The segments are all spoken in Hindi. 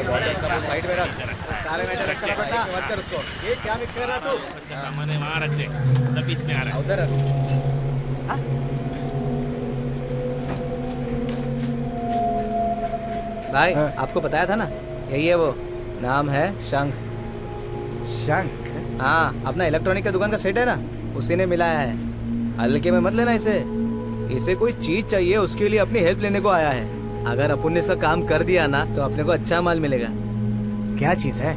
साइड में रख, सारे मैटर रख कर बेटा, मत कर उसको। ये क्या मिक्स कर रहा तू? सामान वहाँ रख दे, सब बीच में आ रहा है। उधर रख। भाई आपको बताया था ना, यही है वो, नाम है शंख। शंख? हाँ, अपना इलेक्ट्रॉनिक का दुकान का सेट है ना, उसी ने मिलाया है। हल्के में मत लेना इसे, इसे कोई चीज चाहिए, उसके लिए अपनी हेल्प लेने को आया है। अगर अपन ने इसका काम कर दिया ना तो अपने को अच्छा माल मिलेगा। क्या चीज है?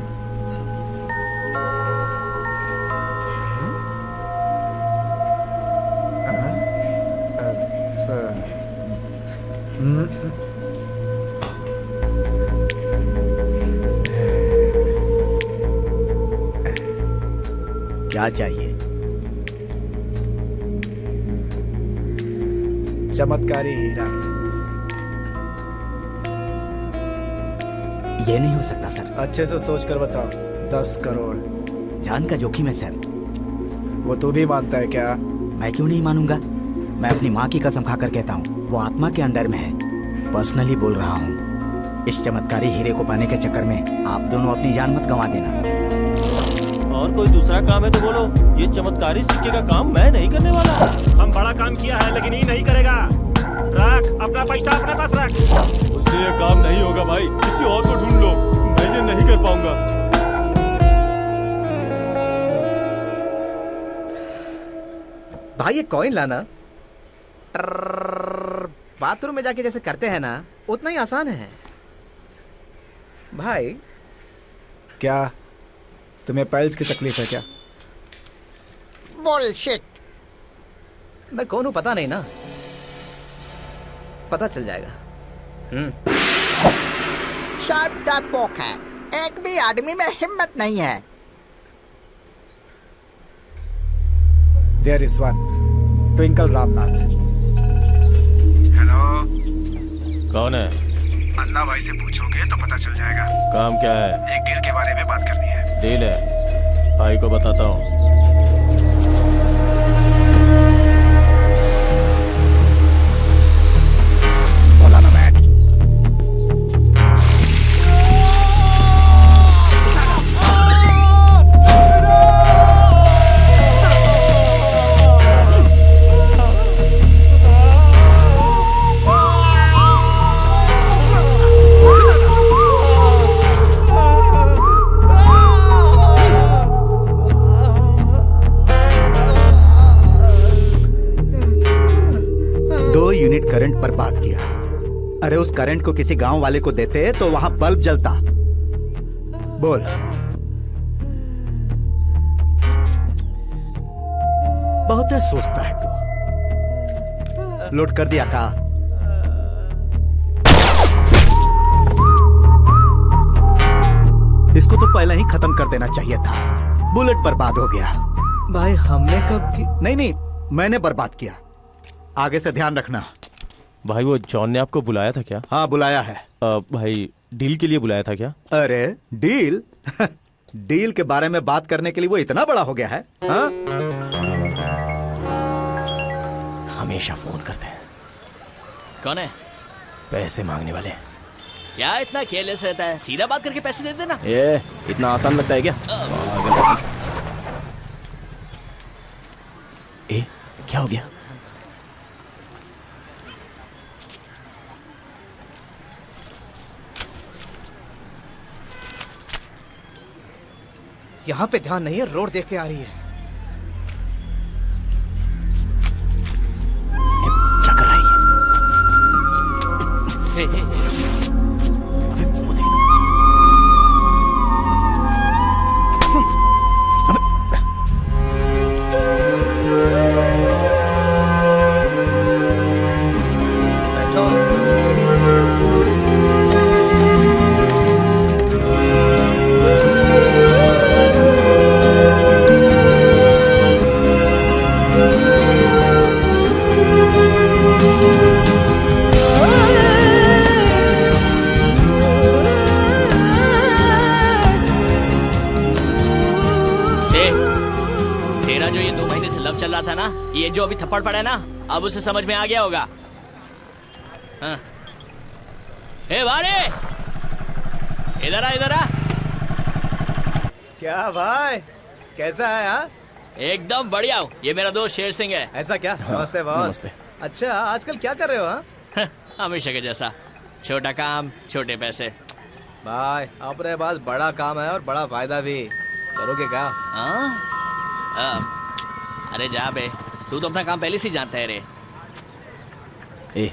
क्या चाहिए? चमत्कारी हीरा। ये नहीं हो सकता सर। अच्छे से सोच कर बताओ। 10 करोड़। जान का जोखिम है सर। वो तू भी मानता है क्या? मैं क्यों नहीं मानूंगा? मैं अपनी माँ की कसम खाकर कहता हूँ, वो आत्मा के अंडर में है। पर्सनली बोल रहा हूँ। इस चमत्कारी हीरे को पाने के चक्कर में आप दोनों अपनी जान मत गंवा देना। और कोई दूसरा काम है तो बोलो। ये चमत्कारी सिक्के का काम मैं नहीं करने वाला। हम बड़ा काम किया है लेकिन ये नहीं करेगा। रख अपना पैसा अपने पास रख। उससे ये काम नहीं होगा भाई, किसी और को ढूंढ लो, मैं ये नहीं कर पाऊंगा। भाई ये कॉइन लाना बाथरूम में जाके जैसे करते हैं ना, उतना ही आसान है भाई। क्या तुम्हें पाइल्स की तकलीफ है क्या? बुलशिट। मैं कौन हूं पता नहीं ना, पता चल जाएगा। शार्प डरपोक है, एक भी आदमी में हिम्मत नहीं है। There is one, twinkle Ramnath. Hello, कौन है? अन्ना भाई से पूछोगे तो पता चल जाएगा। काम क्या है? एक डील के बारे में बात करनी है। डील है, भाई को बताता हूँ। मौलाना मैट। यूनिट करंट बर्बाद किया। अरे उस करंट को किसी गांव वाले को देते तो वहां बल्ब जलता। बोल। बहुत सोचता है तू। लोड कर दिया का? इसको तो पहले ही खत्म कर देना चाहिए था। बुलेट बर्बाद हो गया। भाई हमने कब की? नहीं, मैंने बर्बाद किया। आगे से ध्यान रखना। भाई वो जॉन ने आपको बुलाया था क्या? हाँ बुलाया है। भाई डील के लिए बुलाया था क्या? अरे डील? डील के बारे में बात करने के लिए वो इतना बड़ा हो गया है? हाँ? हमेशा फोन करते हैं। कौन है? पैसे मांगने वाले। क्या इतना केयरलेस रहता है? सीधा बात करके पैसे दे देना। ये इतना आसान लगता है क्या? क्या हो गया? यहाँ पे ध्यान नहीं है, रोड देखते आ रही है। क्या कर रही है? ये जो अभी थप्पड़ पड़ा है ना, अब उसे समझ में आ गया होगा। हाँ। ए वारे, इधर आ इधर आ। क्या भाई, कैसा है? हाँ, एकदम बढ़िया हूँ। ये मेरा दोस्त शेर सिंह है। ऐसा क्या? नमस्ते बॉस। नमस्ते। अच्छा, आजकल क्या कर रहे हो? हाँ हमेशा के जैसा, छोटा काम छोटे पैसे। भाई, अपने पास बड़ा काम है और बड़ा फायदा भी। करोगे क्या? अरे जा बे, तू तो अपना काम पहले से ही जानता है रे। ए,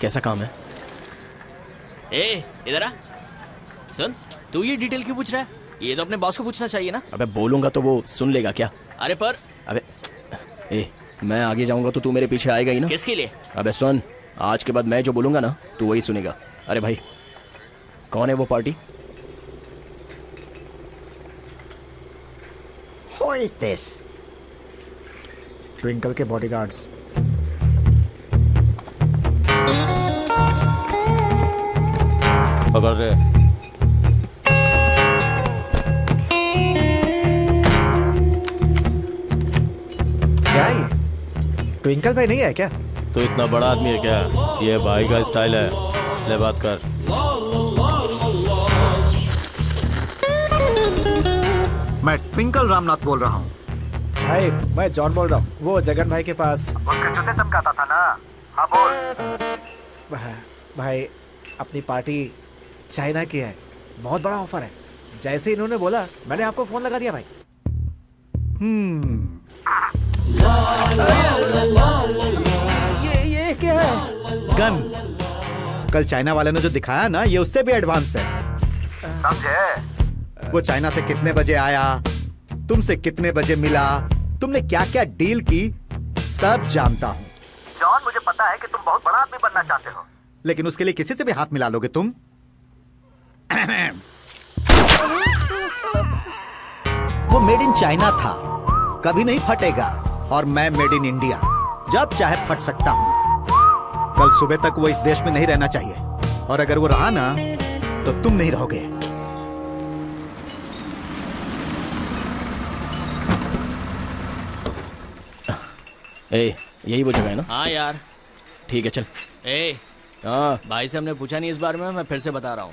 कैसा काम है? ए इधर आ। सुन, तू ये डिटेल क्यों पूछ रहा है? ये तो अपने बॉस को पूछना चाहिए ना। अबे बोलूंगा तो वो सुन लेगा क्या? अरे पर अबे ए, मैं आगे जाऊंगा तो तू मेरे पीछे आएगा ही ना? किसके लिए? अबे सुन, आज के बाद मैं जो बोलूंगा ना तू वही सुनेगा। अरे भाई, कौन है वो party? Who is this? Twinkle के बॉडीगार्ड्स। पकड़ रहे। क्या है ये? ट्विंकल भाई नहीं है क्या? तो इतना बड़ा आदमी है क्या? ये भाई का स्टाइल है। ले बात कर। मैं ट्विंकल रामनाथ बोल रहा हूँ। भाई, मैं जॉन बोल रहा हूँ, वो जगन भाई के पास। चमकाता था ना? हाँ बोल। भाई, अपनी पार्टी चाइना की है, बहुत बड़ा ऑफर है। जैसे ही इन्होंने बोला, मैंने आपको फोन लगा दिया भाई। ये क्या है? गन। कल चाइना वाले ने जो दिखाया ना, ये उससे भी एडवांस है। समझे? वो चाइना से कितने बजे आया, तुमसे कितने बजे मिला, तुमने क्या क्या डील की, सब जानता हूँ। जॉन, मुझे पता है कि तुम बहुत बड़ा आदमी बनना चाहते हो, लेकिन उसके लिए किसी से भी हाथ मिला लोगे तुम। वो मेड इन चाइना था, कभी नहीं फटेगा। और मैं मेड इन इंडिया, जब चाहे फट सकता हूँ। कल सुबह तक वो इस देश में नहीं रहना चाहिए, और अगर वो रहा ना तो तुम नहीं रहोगे। ए, यही वो जगह है ना? हाँ यार। ठीक है चल। ए हाँ, भाई से हमने पूछा नहीं इस बारे में, मैं फिर से बता रहा हूँ।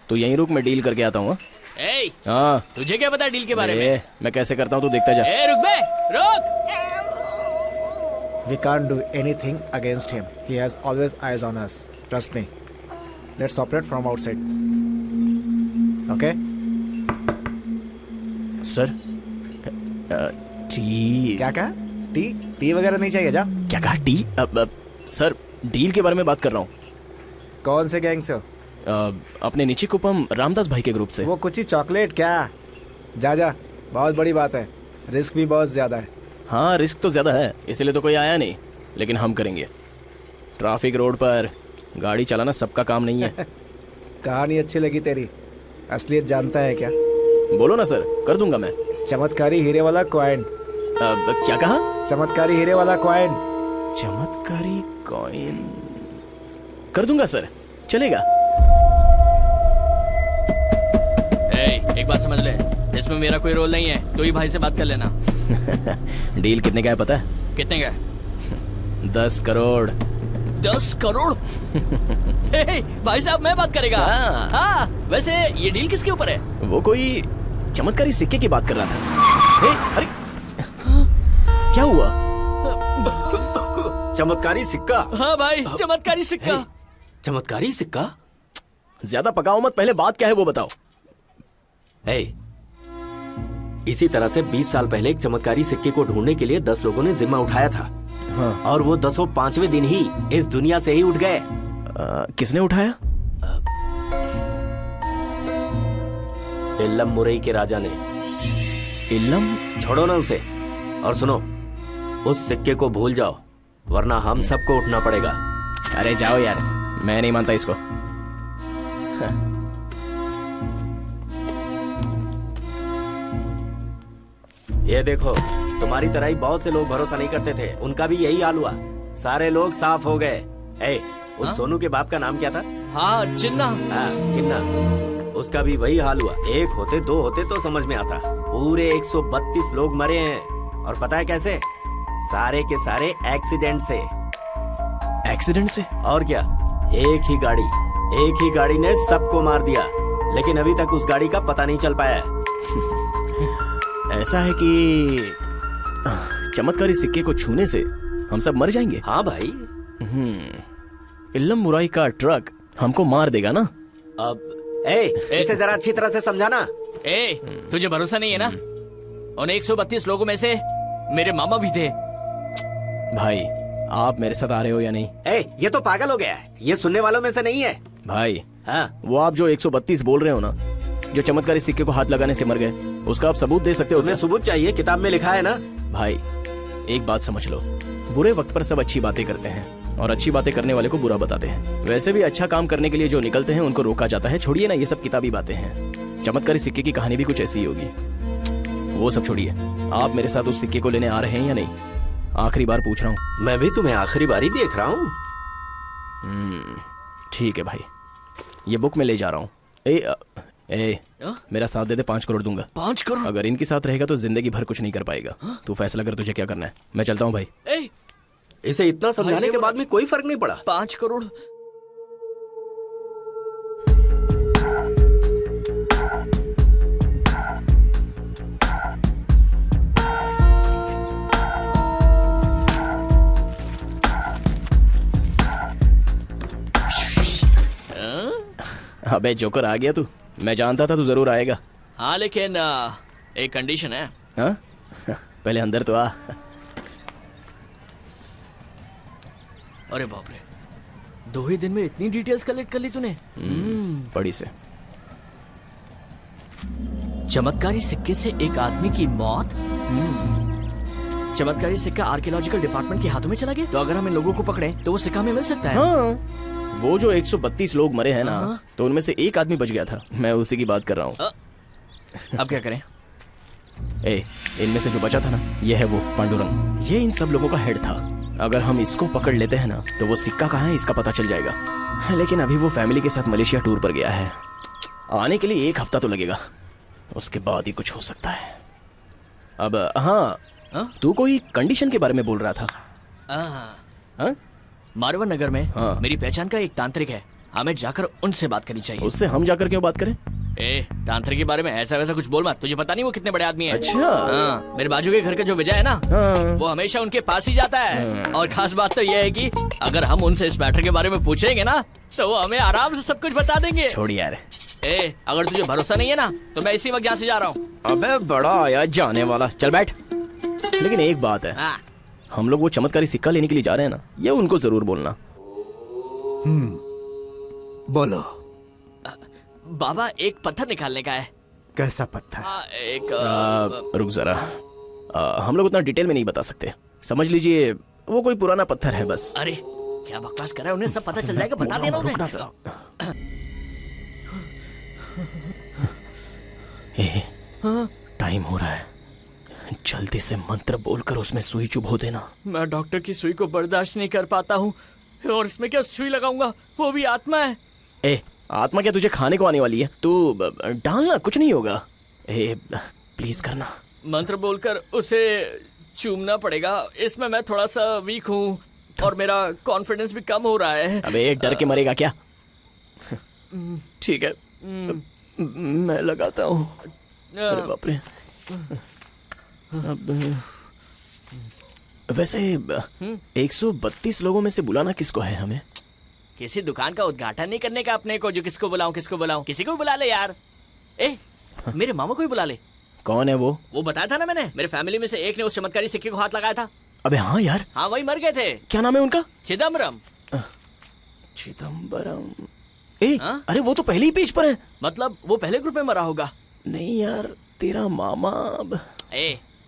तो यहीं रुक, मैं डील करके आता हूँ। ए हाँ, तुझे क्या पता डील के बारे में? मैं कैसे करता हूँ तू देखता जा। ए रुक बे, रुक। We can't do anything against him. He has always eyes on us. Trust me. Let's operate from outside. Okay? Sir, T क्या कहा? टी वगैरह नहीं चाहिए, जा। क्या कहा? टी? सर, डील के बारे में बात कर रहा हूँ। कौन से गैंग से हो? अपने नीचे कुपम रामदास भाई के ग्रुप से। वो कुछ ही चॉकलेट क्या? जा, बहुत बड़ी बात है, रिस्क भी बहुत ज्यादा है। हाँ, रिस्क तो ज्यादा है, इसलिए तो कोई आया नहीं, लेकिन हम करेंगे। ट्रैफिक रोड पर गाड़ी चलाना सबका काम नहीं है। कहानी अच्छी लगी तेरी, असलियत जानता है क्या? बोलो ना सर, कर दूंगा मैं। चमत्कारी हीरे वाला कॉइन। क्या कहा? चमत्कारी हीरे वाला कॉइन। चमत्कारी कॉइन कर दूंगा सर, चलेगा। एक बात समझ ले, इसमें मेरा कोई रोल नहीं है, तो ही भाई से बात कर लेना। डील कितने का है पता है? कितने का? 10 करोड़। 10 करोड़? भाई साहब, मैं बात करेगा। हाँ, वैसे ये डील किसके ऊपर है? वो कोई चमत्कारी सिक्के की बात कर रहा था। अरे क्या हुआ? चमत्कारी सिक्का? हाँ भाई, चमत्कारी सिक्का। चमत्कारी सिक्का? ज्यादा पकाओ मत, पहले बात क्या है वो बताओ। इसी तरह से 20 साल पहले एक चमत्कारी सिक्के को ढूंढने के लिए 10 लोगों ने जिम्मा उठाया था। हाँ। और वो 10 5वें दिन ही इस दुनिया से ही उठ गए। किसने उठाया? इल्लम मुरई के राजा ने। इल्लम? छोड़ो ना उसे, और सुनो, उस सिक्के को भूल जाओ, वरना हम सबको उठना पड़ेगा। अरे जाओ यार, मैं नहीं मानता इसको। ये देखो, तुम्हारी तरह ही बहुत से लोग भरोसा नहीं करते थे, उनका भी यही हाल हुआ। सारे लोग साफ हो गए। उस सोनू के बाप का नाम क्या था? हाँ, चिन्ना। हाँ, चिन्ना। उसका भी वही हाल हुआ। 1 होते 2 होते तो समझ में आता, पूरे 132 लोग मरे हैं। और पता है कैसे? सारे के सारे एक्सीडेंट से। एक्सीडेंट से? और क्या, एक ही गाड़ी ने सबको मार दिया। लेकिन अभी तक उस गाड़ी का पता नहीं चल पाया है। ऐसा है कि चमत्कारी सिक्के को छूने से हम सब मर जाएंगे। हाँ भाई। इल्लम मुराई का ट्रक हमको मार देगा ना। अब इसे जरा अच्छी तरह से समझाना। तुझे भरोसा नहीं है ना? उन 132 लोगों में से मेरे मामा भी थे। भाई आप मेरे साथ आ रहे हो या नहीं? ये तो पागल हो गया है, ये सुनने वालों में से नहीं है। भाई हाँ। वो आप जो 132 बोल रहे हो ना, जो चमत्कारी सिक्के को हाथ लगाने से मर गए, उसका आप सबूत दे सकते हो? तुम्हें सबूत चाहिए? किताब में लिखा है ना। भाई एक बात समझ लो, बुरे वक्त पर सब अच्छी बातें करते हैं और अच्छी बातें करने वाले को बुरा बताते हैं। वैसे भी अच्छा काम करने के लिए जो निकलते हैं उनको रोका जाता है। छोड़िए ना ये सब किताबी बातें हैं। चमत्कारी सिक्के की कहानी भी कुछ ऐसी ही होगी। वो सब छोड़िए, आप मेरे साथ उस सिक्के को लेने आ रहे हैं या नहीं? आखिरी बार पूछ रहा हूँ। मैं भी तुम्हें आखिरी बारी देख रहा हूँ। ठीक है भाई, ये बुक मैं ले जा रहा हूँ। मेरा साथ दे दे, 5 करोड़ दूंगा। 5 करोड़? अगर इनके साथ रहेगा तो जिंदगी भर कुछ नहीं कर पाएगा। तू फैसला कर तुझे क्या करना है। मैं चलता हूँ भाई। इसे इतना समझाने के बाद में कोई फर्क नहीं पड़ा। 5 करोड़? अबे जोकर, आ गया तू। मैं जानता था तू जरूर आएगा। हाँ लेकिन एक कंडीशन है। हाँ? पहले अंदर तो आ। अरे बाप रे, 2 ही दिन में इतनी डिटेल्स कलेक्ट कर ली तूने। पढ़ी से। चमत्कारी सिक्के से एक आदमी की मौत। चमत्कारी सिक्का आर्कियोलॉजिकल डिपार्टमेंट के हाथों में चला गया, तो अगर हम इन लोगों को पकड़े तो वो सिक्का हमें मिल सकता है। हाँ। वो जो 132 लोग मरे हैं ना, तो उनमें से एक आदमी बच गया था। मैं उसी की बात कर रहा हूँ। अब क्या करें? इनमें से जो बचा था ना, ये है वो पांडुरंग। ये इन सब लोगों का हेड था। अगर हम इसको पकड़ लेते हैं ना, तो वो सिक्का कहाँ है इसका पता चल जाएगा। लेकिन अभी वो फैमिली के साथ मलेशिया टूर पर गया है। आने के लिए 1 हफ्ता तो लगेगा, उसके बाद ही कुछ हो सकता है। अब हाँ, तू कोई कंडीशन के बारे में बोल रहा था। हाँ? मारवन नगर में मेरी पहचान का एक तांत्रिक है, हमें जाकर उनसे बात करनी चाहिए। उससे हम जाकर क्यों बात करें? तांत्रिक के बारे में ऐसा वैसा कुछ बोल मत, तुझे पता नहीं वो कितने बड़े आदमी हैं। अच्छा। मेरे बाजू के घर का जो विजय है ना, वो हमेशा उनके पास ही जाता है। और खास बात तो ये है कि अगर हम उनसे इस मैटर के बारे में पूछेंगे ना, तो वो हमें आराम से सब कुछ बता देंगे। छोड़ यार। अगर तुझे भरोसा नहीं है ना, तो मैं इसी वक्त यहाँ से जा रहा हूँ। अबे बड़ा आया जाने वाला, चल बैठ। लेकिन एक बात है, हम लोग वो चमत्कारी सिक्का लेने के लिए जा रहे हैं ना, ये उनको जरूर बोलना। बोलो। बाबा, एक पत्थर निकालने का है। कैसा पत्थर? रुक जरा, हम लोग उतना डिटेल में नहीं बता सकते। समझ लीजिए वो कोई पुराना पत्थर है बस। अरे क्या बकवास कर रहा है, उन्हें सब पता चल जाएगा, बता देना उन्हें। टाइम हो रहा है, जल्दी से मंत्र बोलकर उसमें सुई चुभो देना। मैं डॉक्टर की सुई को बर्दाश्त नहीं कर पाता हूँ, और इसमें क्या सुई लगाऊंगा, वो भी आत्मा है। आत्मा क्या तुझे खाने को आने वाली है? तू डालना, कुछ नहीं होगा। प्लीज करना। मंत्र बोलकर उसे चूमना पड़ेगा। इसमें मैं थोड़ा सा वीक हूँ और मेरा कॉन्फिडेंस भी कम हो रहा है। अबे डर के मरेगा क्या? ठीक है, मैं लगाता हूँ। अरे बाप रे। अब वैसे 132 लोगों में से बुलाना किसको है हमें? किसी दुकान का उद्घाटन नहीं करने का अपने को, जो किसको बुलाऊं किसी को भी बुला ले यार। मेरे मामा को ही बुला ले। कौन है वो? वो बताया था ना मैंने, मेरे फैमिली में से एक ने उस चमत्कारी सिक्के को हाथ लगाया था। अबे हाँ यार। हाँ, वही मर गए थे। क्या नाम है उनका? चिदम्बरम। चिदम्बरम। अरे वो तो पहले ही पेज पर है। मतलब वो पहले ग्रुप में मरा होगा। नहीं यार, तेरा मामा।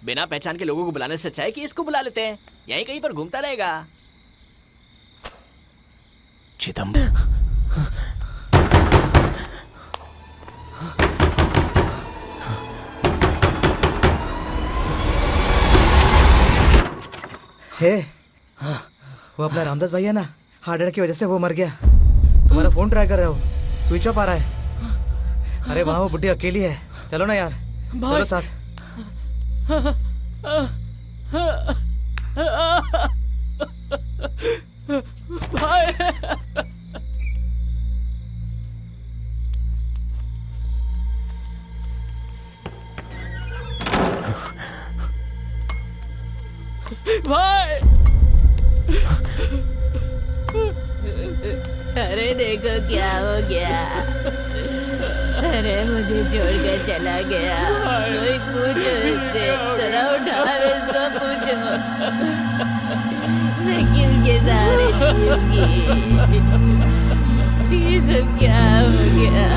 बिना पहचान के लोगों को बुलाने से अच्छा है कि इसको बुला लेते हैं, यहीं कहीं पर घूमता रहेगा। चिदम्बरम। वो अपना रामदास भाई है ना, हार्ट अटैक की वजह से वो मर गया। तुम्हारा फोन ट्राई कर रहे हो, स्विच ऑफ आ रहा है। अरे वहाँ वो बुढ़ी अकेली है, चलो ना यार, चलो साथ। भाई भाई। अरे देखो क्या हो गया। अरे मुझे छोड़कर चला गया। कोई पूछो इससे, जरा उठाओ इसको, पूछो मैं किसके सहारे जीऊंगी। ये सब क्या हो गया।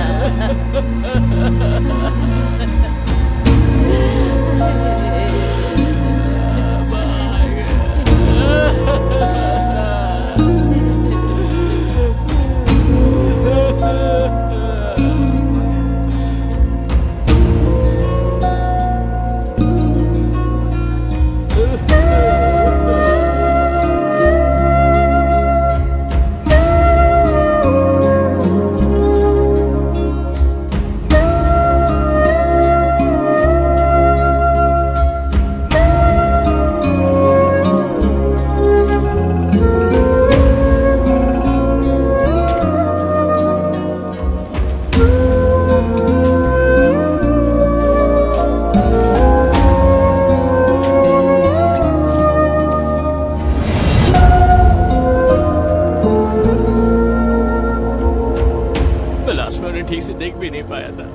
ठीक से देख भी नहीं पाया था।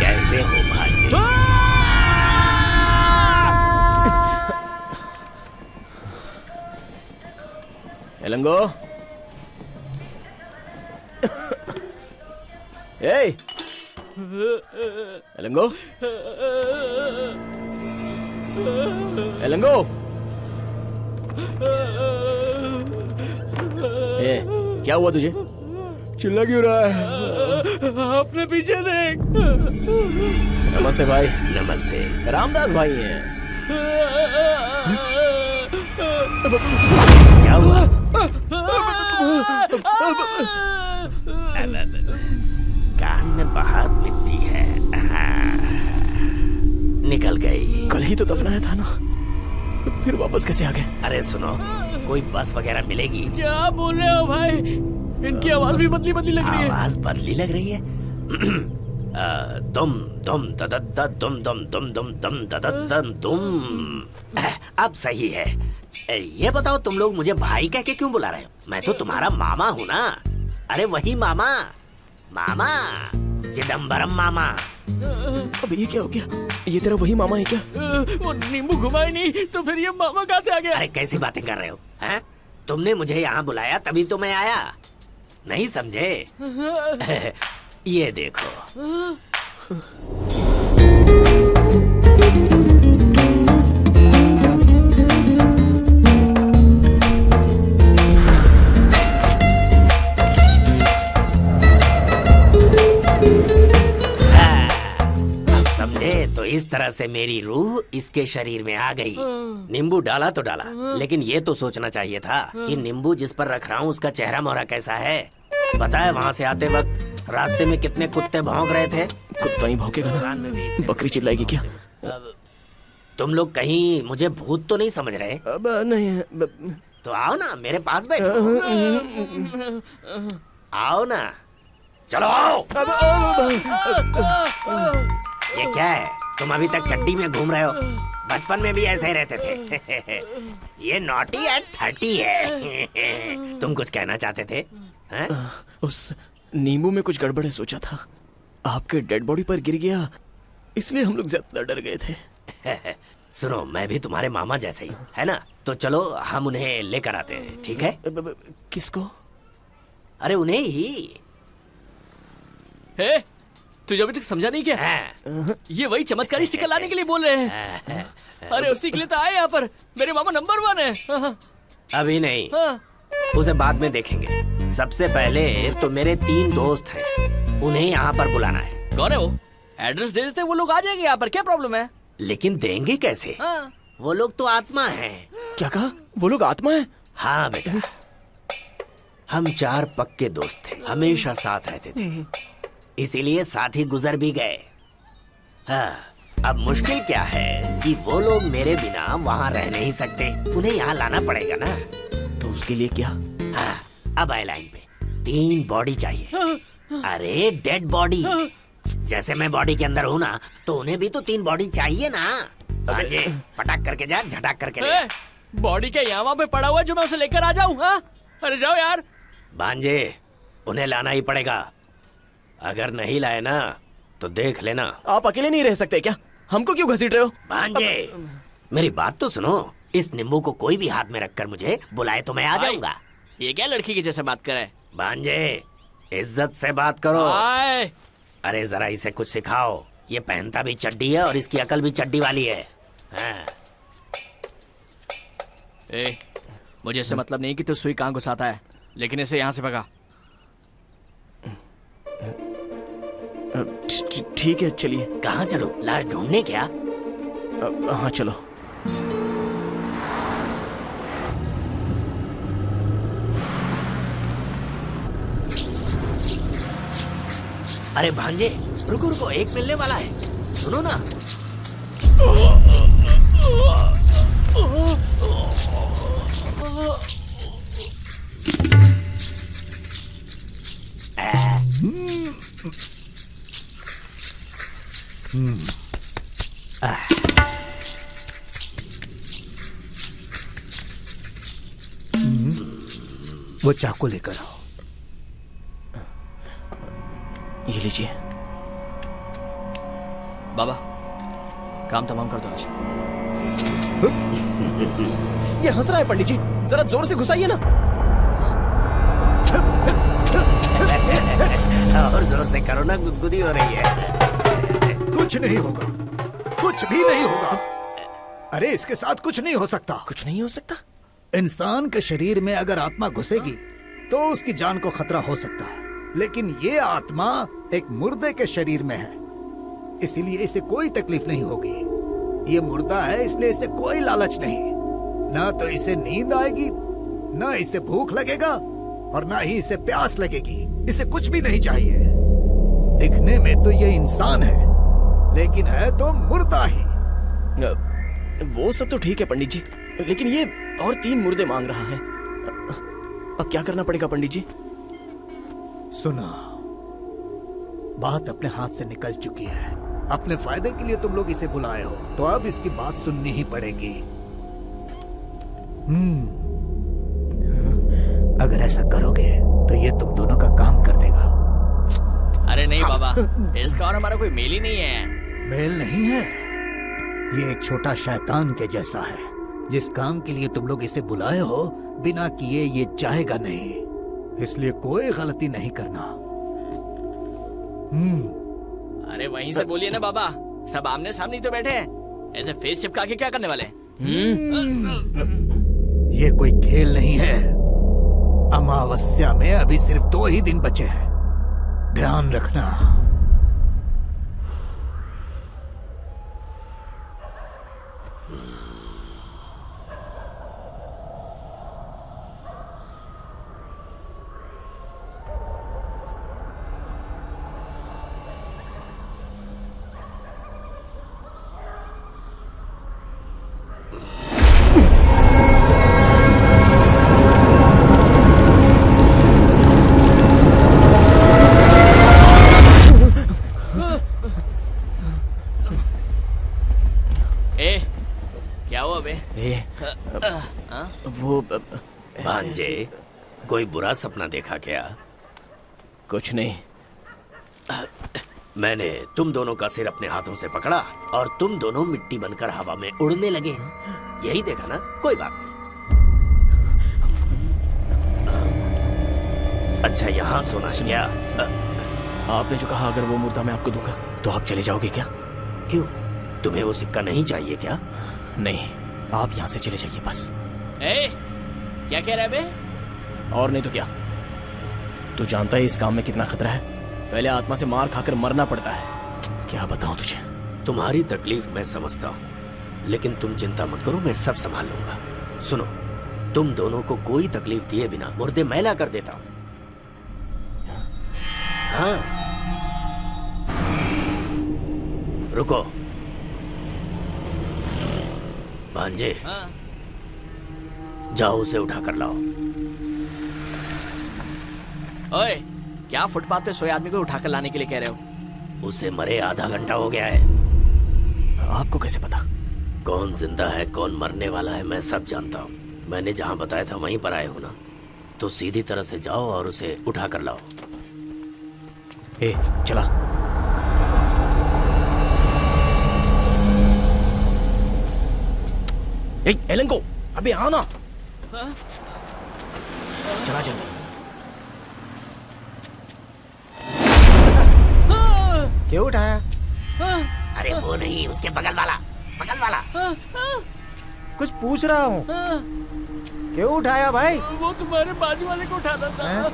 कैसे हो भाई? एलंगो, ए, एलंगो, एलंगो, ए, क्या हुआ तुझे? चिल्ला क्यों रहा है? अपने पीछे देख। नमस्ते भाई। नमस्ते। रामदास भाई हैं। क्या हुआ? कान में बहुत मिट्टी है। निकल गई। कल ही तो दफनाया था ना, फिर वापस कैसे आ गए? अरे सुनो, कोई बस वगैरह मिलेगी? क्या बोल रहे हो भाई? इनकी आवाज भी बदली बदली लग रही है। आवाज बदली लग रही है। दुम दुम ददद्दा दुम दुम दुम दुम दुम ददद्दम दुम। अब सही है। ये बताओ, तुम लोग मुझे भाई कह के क्यों बुला रहे हो? मैं तो तुम्हारा मामा हूँ ना। अरे वही मामा, मामा चिदम्बरम मामा। अब ये क्या हो गया? ये तेरा वही मामा है क्या? वो नींबू घुमाए नहीं तो फिर ये मामा कहाँ से आ गया? अरे कैसी बातें कर रहे हो? हैं? तुमने मुझे यहाँ बुलाया तभी तो मैं आया, नहीं समझे? ये देखो। तो इस तरह से मेरी रूह इसके शरीर में आ गई। नींबू डाला तो डाला, लेकिन ये तो सोचना चाहिए था कि नींबू जिस पर रख रहा हूँ उसका चेहरा मोहरा कैसा है। पता है वहाँ से आते वक्त रास्ते में कितने कुत्ते भौंक रहे थे? कुत्ता ही भौंकेगा ना, बकरी चिल्लाएगी क्या? तुम लोग कहीं मुझे भूत तो नहीं समझ रहे? अब नहीं। तो आओ ना, मेरे पास बैठो। आओ ना, चलो आओ। ये क्या है? तुम अभी तक चड्डी में घूम रहे हो? बचपन में भी ऐसे ही रहते थे। ये नॉटी एट 30 है। तुम कुछ कहना चाहते थे? उस नींबू में कुछ गड़बड़ है, सोचा था आपके डेड बॉडी पर गिर गया, इसलिए हम लोग ज्यादा डर गए थे। सुनो, मैं भी तुम्हारे मामा जैसे ही, है ना? तो चलो हम उन्हें लेकर आते हैं, ठीक है? किसको? अरे उन्हें ही। तुझे अभी तक समझा नहीं क्या? ये वही चमत्कारी सिक्का लाने के लिए बोल रहे हैं। अरे उसी के लिए तो आए यहाँ पर। मेरे मामा नंबर 1 है। अभी नहीं, उसे बाद में देखेंगे। सबसे पहले तो मेरे 3 दोस्त हैं, उन्हें यहाँ पर बुलाना है। कौन है वो? एड्रेस दे देते वो लोग आ जाएंगे यहाँ पर, क्या प्रॉब्लम है? लेकिन देंगे कैसे? वो लोग तो आत्मा हैं। क्या कहा? वो लोग आत्मा है? हाँ बेटा, हम 4 पक्के दोस्त थे, हमेशा साथ रहते थे, इसीलिए साथ ही गुजर भी गए। हाँ, अब मुश्किल क्या है कि वो लोग मेरे बिना वहाँ रह नहीं सकते, उन्हें यहाँ लाना पड़ेगा ना। तो उसके लिए क्या? हाँ, अब आए लाइन पे। 3 बॉडी चाहिए। अरे डेड बॉडी। जैसे मैं बॉडी के अंदर हूँ ना, तो उन्हें भी तो 3 बॉडी चाहिए ना। अबे फटाक करके जा, झटाक करके ले। बॉडी के यहाँ पे पड़ा हुआ जो मैं उसे लेकर आ जाऊँ? हाँ, अरे जाओ यार। भांजे, उन्हें लाना ही पड़ेगा। अगर नहीं लाए ना तो देख लेना। आप अकेले नहीं रह सकते क्या? हमको क्यों घसीट रहे हो? भांजे, मेरी बात तो सुनो। इस नींबू को कोई भी हाथ में रखकर मुझे बुलाए तो मैं आ जाऊंगा। ये क्या लड़की की जैसे बात करे? भांजे, इज्जत से बात करो। अरे जरा इसे कुछ सिखाओ। ये पहनता भी चड्डी है और इसकी अकल भी चड्डी वाली है। हाँ। मुझे इससे मतलब नहीं कि तू सुई कहाँ घुसाता है, लेकिन इसे यहाँ से भगा। ठीक है, चलिए। कहाँ चलो? लाश ढूंढने क्या? हाँ चलो। अरे भांजे, रुको रुको, एक मिलने वाला है, सुनो ना। वो चाकू लेकर आओ। ये लीजिए। बाबा, काम तमाम कर दो आज। ये हंस रहा है पंडित जी, जरा जोर से घुसाइए ना। और जोर से करो ना, गुदगुदी हो रही है। कुछ नहीं होगा, कुछ भी नहीं होगा। अरे इसके साथ कुछ नहीं हो सकता। कुछ नहीं हो सकता? इंसान के शरीर में अगर आत्मा घुसेगी तो उसकी जान को खतरा हो सकता है, लेकिन ये आत्मा एक मुर्दे के शरीर में है, इसीलिए इसे कोई तकलीफ नहीं होगी। ये मुर्दा है, इसलिए इसे कोई लालच नहीं। ना तो इसे नींद आएगी, ना इसे भूख लगेगा, और ना ही इसे प्यास लगेगी। इसे कुछ भी नहीं चाहिए। दिखने में तो ये इंसान है, लेकिन है तो मुर्दा ही। वो सब तो ठीक है पंडित जी, लेकिन ये और 3 मुर्दे मांग रहा है। अब क्या करना पड़ेगा पंडित जी? सुना, बात अपने हाथ से निकल चुकी है। अपने फायदे के लिए तुम लोग इसे बुलाए हो, तो अब इसकी बात सुननी ही पड़ेगी। अगर ऐसा करोगे तो ये तुम दोनों का काम कर देगा। अरे नहीं बाबा, इसका और हमारा कोई मेल ही नहीं है। मेल नहीं है, ये एक छोटा शैतान के जैसा है। जिस काम के लिए तुम लोग इसे बुलाए हो, बिना किए ये जाएगा नहीं, इसलिए कोई गलती नहीं करना। अरे वहीं से बोलिए ना बाबा, सब आमने सामने ही तो बैठे हैं, ऐसे फेस चिपका के क्या करने वाले? ये कोई खेल नहीं है। अमावस्या में अभी सिर्फ 2 ही दिन बचे हैं, ध्यान रखना। वो भांजे, कोई बुरा सपना देखा क्या? कुछ नहीं। मैंने तुम दोनों का सिर अपने हाथों से पकड़ा और तुम दोनों मिट्टी बनकर हवा में उड़ने लगे। यही देखा ना? कोई बात नहीं। अच्छा, यहाँ सुना है क्या? आपने जो कहा अगर वो मुर्दा मैं आपको दूंगा तो आप चले जाओगे क्या? क्यों, तुम्हें वो सिक्का नहीं चाहिए क्या? नहीं, आप यहाँ से चले जाइए बस। क्या कह रहा है बे? और नहीं तो क्या, तू जानता है इस काम में कितना खतरा है। पहले आत्मा से मार खाकर मरना पड़ता है। क्या बताऊं तुझे? तुम्हारी तकलीफ मैं समझता हूँ, लेकिन तुम चिंता मत करो, मैं सब संभाल लूंगा। सुनो, तुम दोनों को कोई तकलीफ दिए बिना मुर्दे मैला कर देता हूं। हाँ, रुको भांजे, जाओ उसे उठा कर लाओ। ओए, क्या फुटपाथ पे सोए आदमी को उठाकर लाने के लिए कह रहे हो? उसे मरे आधा घंटा हो गया है। आपको कैसे पता? कौन जिंदा है कौन मरने वाला है मैं सब जानता हूँ। मैंने जहाँ बताया था वहीं पर आए हो ना, तो सीधी तरह से जाओ और उसे उठा कर लाओ। ए, चला। ए, एलन को, अबे आना। चला जल्दी। क्यों उठाया? अरे वो नहीं, उसके बगल वाला, बगल वाला। कुछ पूछ रहा हूँ। क्यों उठाया भाई? वो तुम्हारे बाजू वाले को उठाना था।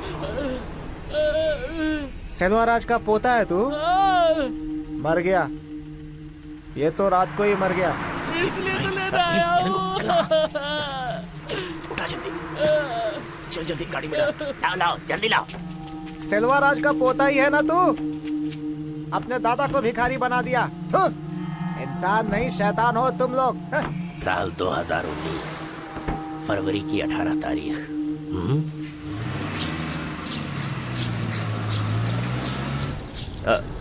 सेल्वाराज का पोता है तू? मर गया। ये तो रात को ही मर गया। इसलिए तो लेना आया हूँ। उठा जल्दी, चल जल्दी गाड़ी में लाओ लाओ जल्दी लाओ। सेल्वाराज का पोता ही है ना तू? अपने दादा को भिखारी बना दिया। इंसान नहीं शैतान हो तुम लोग। साल 2019 फरवरी की 18 तारीख।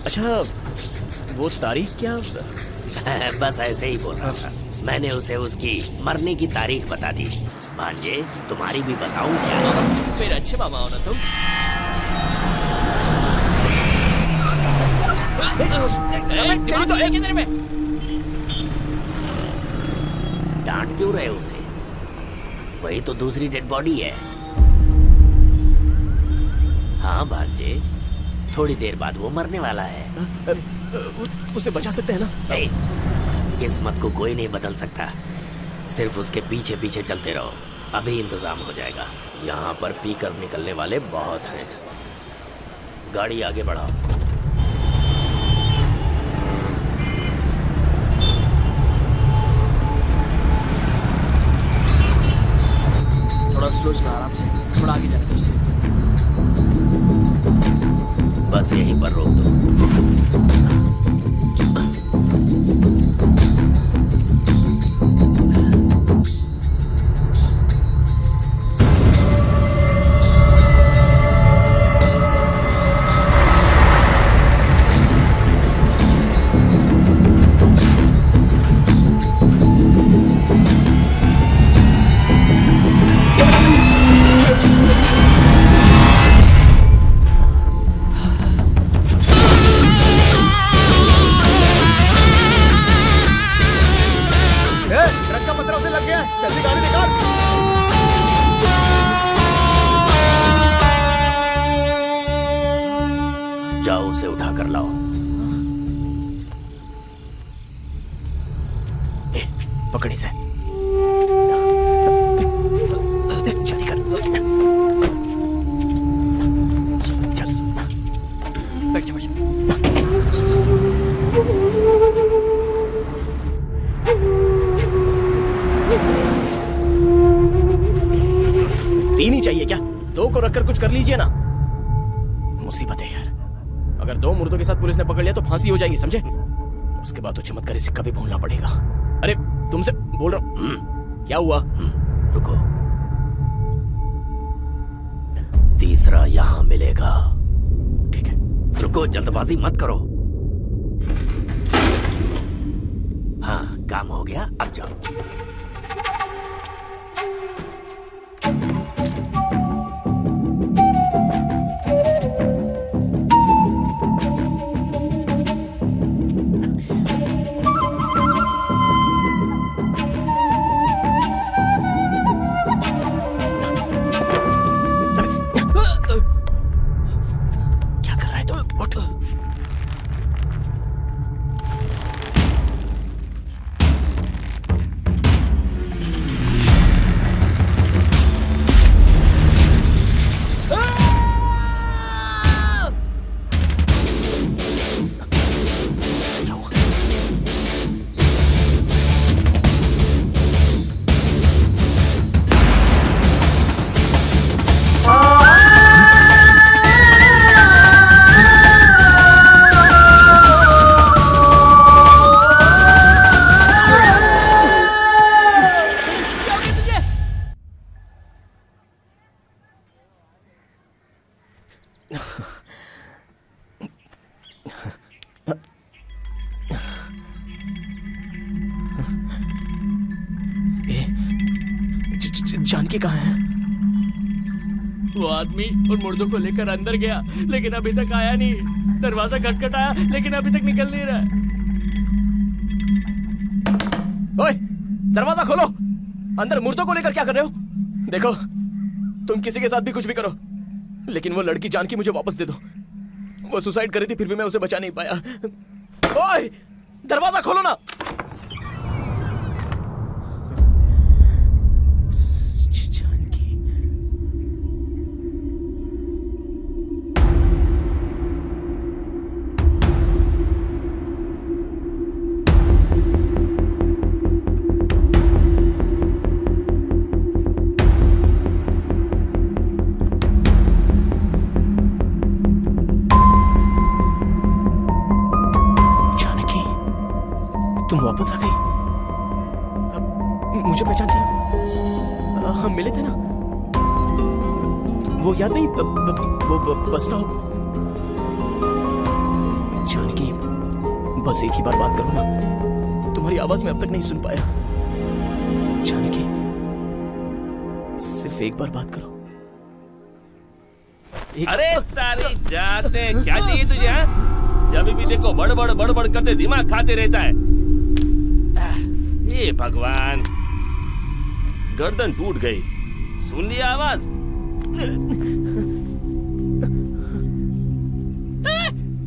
अच्छा, वो तारीख क्या? बस ऐसे ही बोल रहा था। मैंने उसे उसकी मरने की तारीख बता दी। भांजे, तुम्हारी भी बताऊं क्या? फिर अच्छे मामा हो ना तुम। किधर में? डांट क्यों रहे उसे? वही तो दूसरी डेड बॉडी है। हाँ भांजे, थोड़ी देर बाद वो मरने वाला है। उसे बचा सकते हैं ना? किस्मत को कोई नहीं बदल सकता, सिर्फ उसके पीछे पीछे चलते रहो। अभी इंतजाम हो जाएगा। यहाँ पर पीकर निकलने वाले बहुत हैं। गाड़ी आगे बढ़ाओ। थोड़ा स्लो चला, आराम से, थोड़ा आगे जाने दो। बस यहीं पर रोक दो। जाओ उसे उठा कर लाओ। पकड़ इसे, जल्दी कर। चल, बैठ जा, बैठ जा। तीन ही चाहिए क्या? दो को रखकर कुछ कर लीजिए ना। मुसीबत है यार, अगर दो मुर्दों के साथ पुलिस ने पकड़ लिया तो फांसी हो जाएगी, समझे? उसके बाद तो चमत्कारी सिक्का भी भूलना पड़ेगा। अरे तुमसे बोल रहा हूं। क्या हुआ? रुको, तीसरा यहाँ मिलेगा। ठीक है, रुको, जल्दबाजी मत करो। हाँ, काम हो गया, अब जाओ। जानकी कहाँ है? वो आदमी उन मुर्दों को लेकर अंदर गया, लेकिन अभी तक आया नहीं। दरवाजा खटखटाया, लेकिन अभी तक निकल नहीं रहा। ओए, दरवाजा खोलो। अंदर मुर्दों को लेकर क्या कर रहे हो? देखो, तुम किसी के साथ भी कुछ भी करो, लेकिन वो लड़की जानकी मुझे वापस दे दो। वो सुसाइड करी थी, फिर भी मैं उसे बचा नहीं पाया। ओए, दरवाजा खोलो ना। तुम वापस आ गई? मुझे पहचानती हो? हम मिले थे ना, वो याद नहीं? वो बस स्टॉप। जानकी, बस एक ही बार बात करो ना। तुम्हारी आवाज मैं अब तक नहीं सुन पाया। जानकी, सिर्फ एक बार बात करो। अरे तारी जाते, क्या चाहिए तुझे? हाँ, जब भी देखो बड़ करते दिमाग खाते रहता है। हे भगवान, गर्दन टूट गई। सुन लिया आवाज?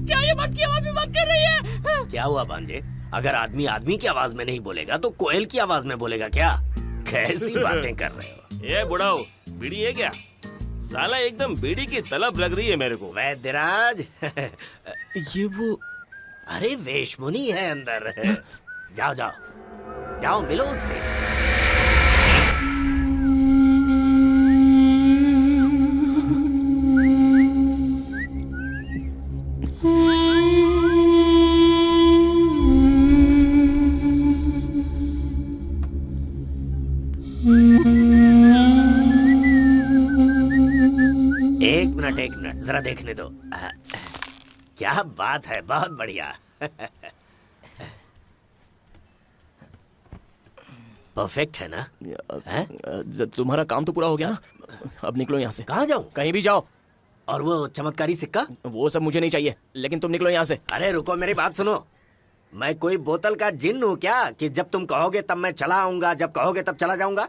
क्या ये बात की आवाज में बात कर रही है? क्या हुआ भांजे? अगर आदमी आदमी की आवाज में नहीं बोलेगा तो कोयल की आवाज में बोलेगा क्या? कैसी बातें कर रहे हो? ये बुढ़ाओ, बीड़ी है क्या? साला एकदम बीड़ी की तलब लग रही है मेरे को। वैद्यराज, ये वो, अरे वेशमुनि है अंदर। जाओ जाओ जाओ, मिलो उससे। एक मिनट जरा देखने दो। क्या बात है, बहुत बढ़िया। परफेक्ट है ना? तुम्हारा काम तो पूरा हो गया ना? अब निकलो यहाँ से। कहाँ जाऊँ? कहीं भी जाओ। और वो चमत्कारी सिक्का? वो सब मुझे नहीं चाहिए, लेकिन तुम निकलो यहाँ से। अरे रुको, मेरी बात सुनो। मैं कोई बोतल का जिन्न हूँ क्या कि जब तुम कहोगे तब मैं चला आऊंगा, जब कहोगे तब चला जाऊंगा?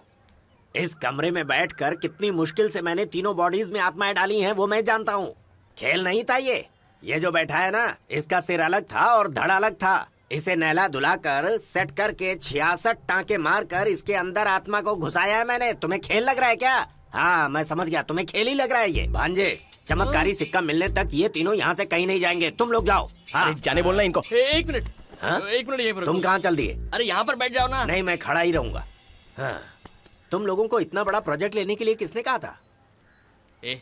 इस कमरे में बैठकर कितनी मुश्किल से मैंने तीनों बॉडीज में आत्माएं डाली हैं, वो मैं जानता हूँ। खेल नहीं था ये जो बैठा है ना, इसका सिर अलग था और धड़ अलग था। इसे नहला धुलाकर सेट करके 66 टांके मारकर इसके अंदर आत्मा को घुसाया है मैंने। तुम्हें खेल लग रहा है क्या? हाँ, मैं समझ गया, तुम्हें खेल ही लग रहा है ये। भांजे, चमत्कारी सिक्का मिलने तक ये तीनों यहाँ से कहीं नहीं जाएंगे। तुम लोग जाओ। हाँ, जाने बोलना इनको। एक मिनट। हाँ? एक मिनट, यहीं पर। तुम कहाँ चल दिए? अरे यहाँ पर बैठ जाओ ना। नहीं, मैं खड़ा ही रहूंगा। हाँ, तुम लोगों को इतना बड़ा प्रोजेक्ट लेने के लिए किसने कहा था? ये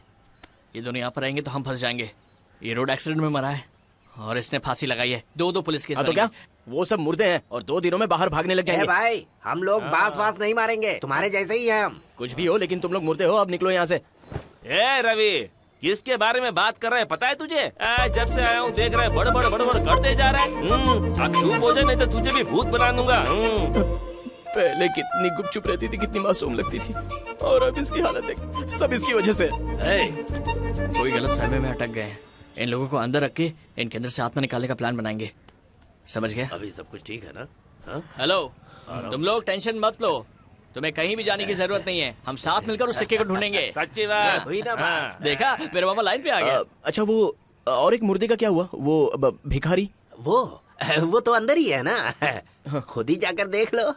दोनों यहाँ पर रहेंगे तो हम फंस जाएंगे। ये रोड एक्सीडेंट में मरा है और इसने फांसी लगाई है। दो पुलिस केस। तो क्या वो सब मुर्दे हैं और 2 दिनों में बाहर भागने लग जाएंगे? भाई, हम लोग बास वास नहीं मारेंगे, तुम्हारे जैसे ही हैं हम। कुछ भी हो, लेकिन तुम लोग मुर्दे हो। अब निकलो यहाँ से। ए रवि, किसके बारे में बात कर रहे हैं पता है तुझे? जब से आया हूँ देख रहे बड़ करते जा रहे हैं। अब चुप हो जाए, नहीं तो तुझे भी भूत बना दूंगा। पहले कितनी गुपचुप रहती थी, कितनी मासूम लगती थी, और अब इसकी हालत देख। सब इसकी वजह से। कोई गलत फहमी में अटक गए हैं। इन लोगों को अंदर रख के इनके अंदर से आत्मा निकालने का प्लान बनाएंगे। समझ गए? अभी सब कुछ ठीक है ना? हाँ? हेलो, तुम लोग टेंशन मत लो। तुम्हें कहीं भी जाने की जरूरत नहीं है। हम साथ मिलकर उस सिक्के को ढूंढेंगे। सच्ची बात हुई ना बात? देखा, मेरे मामा लाइन पे आ गया। अच्छा, वो और एक मुर्दे का क्या हुआ? वो भिखारी? वो तो अंदर ही है ना। खुद ही जाकर देख लो।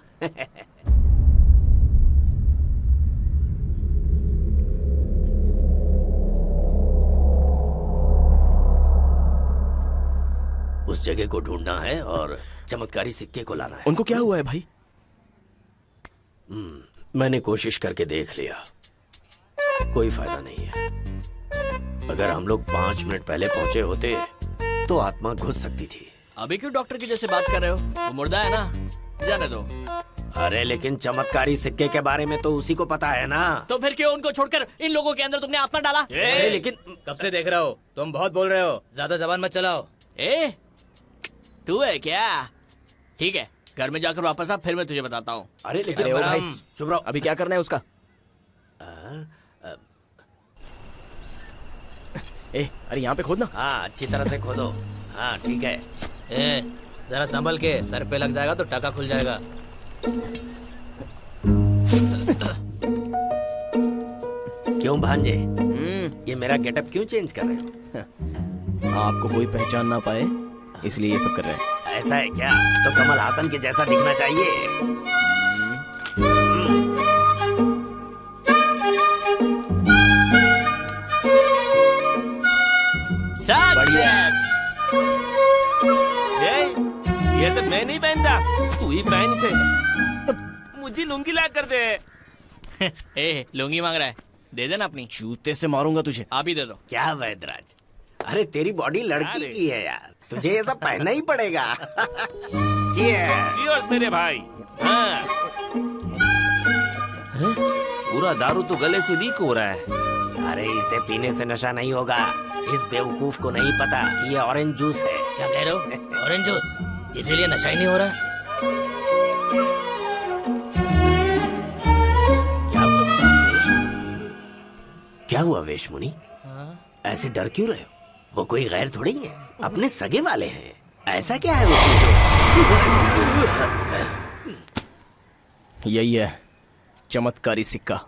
उस जगह को ढूंढना है और चमत्कारी सिक्के को लाना है। उनको क्या हुआ है भाई? मैंने कोशिश करके देख लिया, कोई फायदा नहीं है। अगर हम लोग 5 मिनट पहले पहुंचे होते तो आत्मा घुस सकती थी। अभी क्यों डॉक्टर की जैसे बात कर रहे हो? वो मुर्दा है ना, जाने दो। अरे लेकिन चमत्कारी सिक्के के बारे में तो उसी को पता है ना। तो फिर क्यों उनको छोड़कर इन लोगों के अंदर तुमने आत्मा डाला? लेकिन कब से देख रहा हो, तुम बहुत बोल रहे हो, ज्यादा जबान मत चलाओ। तू है क्या? ठीक है, घर में जाकर वापस आ, फिर मैं तुझे बताता हूँ। अरे लेकिन भाई, चुप रहो। अभी क्या करना है उसका? अरे यहाँ पे खोदना। हाँ अच्छी तरह से खोदो। हाँ ठीक है। जरा संभल के, सर पे लग जाएगा तो टका खुल जाएगा। क्यों भांजे, ये मेरा गेटअप क्यों चेंज कर रहे हो? आपको कोई पहचान ना पाए इसलिए ये सब कर रहे हैं। ऐसा है क्या? तो कमल हासन के जैसा दिखना चाहिए। सक्सेस। ये सब मैं नहीं पहनता, तू ही पहन से। मुझे लुंगी ला कर दे। ए लुंगी मांग रहा है, दे देना अपनी। जूते से मारूंगा तुझे। आप ही दे दो। क्या वैदराज, अरे तेरी बॉडी लड़की की है यार, तुझे ये सब पहनना ही पड़ेगा। Cheers मेरे भाई। हाँ। पूरा दारू तो गले से लीक हो रहा है। अरे इसे पीने से नशा नहीं होगा, इस बेवकूफ को नहीं पता कि ये ऑरेंज जूस है। क्या कह रहे हो? ऑरेंज जूस, इसीलिए नशा ही नहीं हो रहा है। क्या हुआ वेश मुनि? ऐसे डर क्यों रहे हो? वो कोई गैर थोड़ी है, अपने सगे वाले हैं। ऐसा क्या है यही है चमत्कारी सिक्का।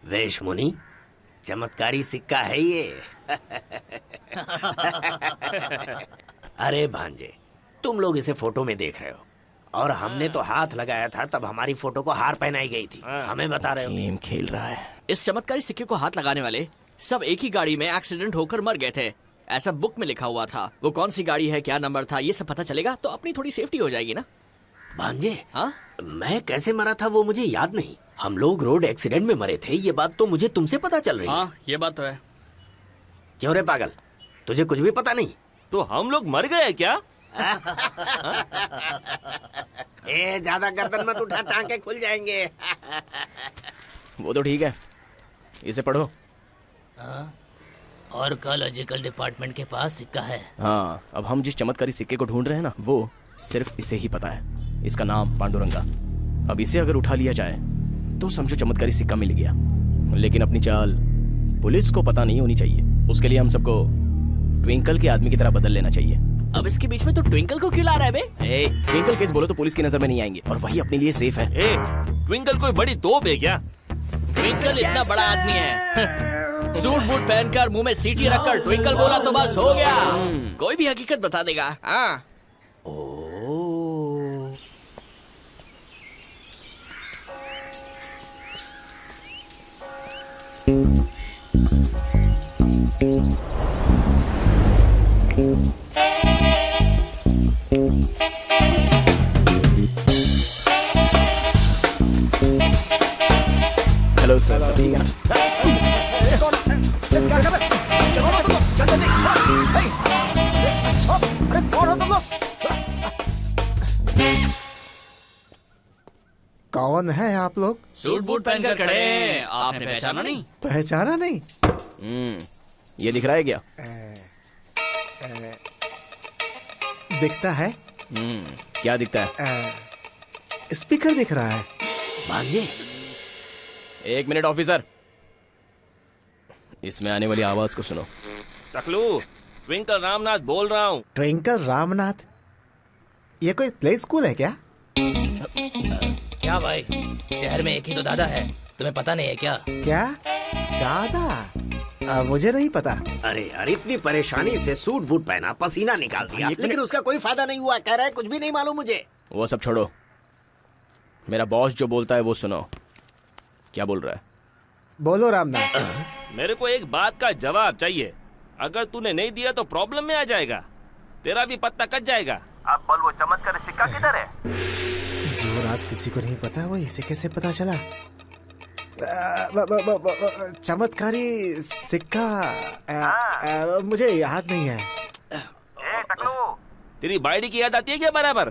वेश मुनि, चमत्कारी सिक्का है ये। अरे भांजे, तुम लोग इसे फोटो में देख रहे हो और हमने तो हाथ लगाया था तब हमारी फोटो को हार पहनाई गई थी। हमें बता रहे हो गेम खेल रहा है। इस चमत्कारी सिक्के को हाथ लगाने वाले सब एक ही गाड़ी में एक्सीडेंट होकर मर गए थे, ऐसा बुक में लिखा हुआ था। वो कौन सी गाड़ी है, क्या नंबर था, ये सब पता चलेगा तो अपनी थोड़ी सेफ्टी हो जाएगी ना। भांजे, हाँ मैं कैसे मरा था वो मुझे याद नहीं। हम लोग रोड एक्सीडेंट में मरे थे, ये बात तो मुझे तुमसे पता चल रही है। हाँ ये बात तो है। क्यों रे पागल, तुझे कुछ भी पता नहीं? तो हम लोग मर गए क्या? ए ज्यादा गर्दन मत उठा, टांके खुल जाएंगे। वो तो ठीक है, इसे पढ़ो। आर्कियोलॉजिकल डिपार्टमेंट के पास सिक्का है। हाँ, अब हम जिस चमत्कारी सिक्के को ढूंढ रहे हैं ना, वो सिर्फ इसे ही पता है। इसका नाम पांडुरंगा। अब इसे अगर उठा लिया जाए तो समझो चमत्कारी सिक्का मिल गया। लेकिन अपनी चाल पुलिस को पता नहीं होनी चाहिए। उसके लिए हम सबको ट्विंकल के आदमी की तरह बदल लेना चाहिए। अब इसके बीच में तो ट्विंकल को क्यों ला रहा है बे? ट्विंकल केस बोलो तो पुलिस की नजर में नहीं आएंगे और वही अपने लिए सेफ है। ट्विंकल कोई बड़ी तोप है क्या? ट्विंकल इतना बड़ा आदमी है। सूट बूट पहनकर मुंह में सीटी रखकर ट्विंकल बोला तो बस हो गया। कोई भी हकीकत बता देगा। हाँ। हेलो सर, सब ठीक है ना? कौन है आप लोग? सूट बूट पहनकर खड़े हैं, आपने पहचाना नहीं? पहचाना नहीं? ये दिख रहा है क्या? दिखता है। क्या दिखता है? स्पीकर दिख रहा है। भांजे, एक मिनट ऑफिसर, इसमें आने वाली आवाज को सुनो। टकलू, ट्विंकल रामनाथ बोल रहा हूँ। ट्विंकल रामनाथ? ये कोई प्ले स्कूल है क्या? क्या भाई, शहर में एक ही तो दादा है, तुम्हें पता नहीं है क्या? क्या दादा? मुझे नहीं पता। अरे यार, इतनी परेशानी से सूट बूट पहना, पसीना निकाल दिया, लेकिन उसका कोई फायदा नहीं हुआ। कह रहा है कुछ भी नहीं मालूम मुझे। वो सब छोड़ो, मेरा बॉस जो बोलता है वो सुनो। क्या बोल रहा है? बोलो रामनाथ। मेरे को एक बात का जवाब चाहिए। अगर तूने नहीं दिया तो प्रॉब्लम में आ जाएगा, तेरा भी पत्ता कट जाएगा। अब बोल, वो चमत्कारी सिक्का किधर है? जो राज किसी को नहीं पता वो इसे कैसे पता चला? चमत्कारी सिक्का मुझे याद नहीं है। तेरी बाइडी की याद आती है क्या बराबर?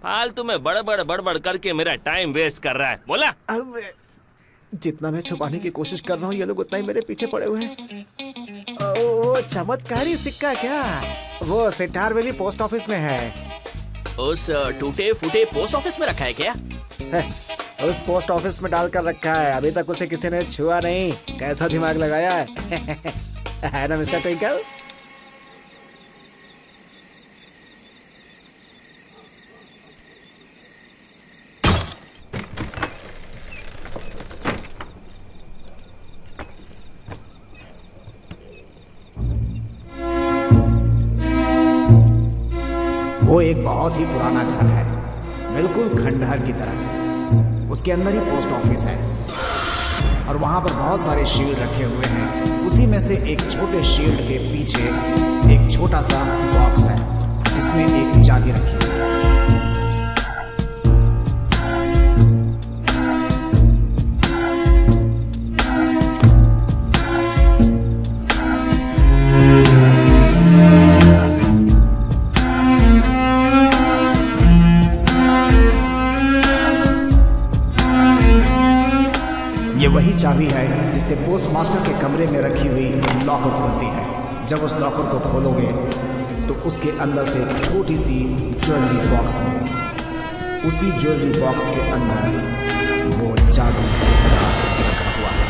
फालतू में बड़बड़ करके मेरा टाइम वेस्ट कर रहा है। बोला? अब जितना मैं छुपाने की कोशिश कर रहा हूँ, ये लोग उतना ही मेरे पीछे पड़े हुए हैं। वो चमत्कारी सिक्का क्या? वो सिटार वैली पोस्ट ऑफिस में है। उस टूटे फूटे पोस्ट ऑफिस में रखा है क्या? उस पोस्ट ऑफिस में डाल कर रखा है, अभी तक उसे किसी ने छुआ नहीं। कैसा दिमाग लगाया है ना मिस्टर ट्विंकल? वो एक बहुत ही पुराना घर है, बिल्कुल खंडहर की तरह। उसके अंदर ही पोस्ट ऑफिस है और वहां पर बहुत सारे शील्ड रखे हुए हैं। उसी में से एक छोटे शील्ड के पीछे एक छोटा सा बॉक्स है जिसमें एक चाबी रखी हुई है। ये वही चाबी है जिससे पोस्ट मास्टर के कमरे में रखी हुई लॉकर खुलती है। जब उस लॉकर को खोलोगे तो उसके अंदर से एक छोटी सी ज्वेलरी बॉक्स मिलेगी। उसी ज्वेलरी बॉक्स के अंदर वो जादू सिक्का रखा हुआ है।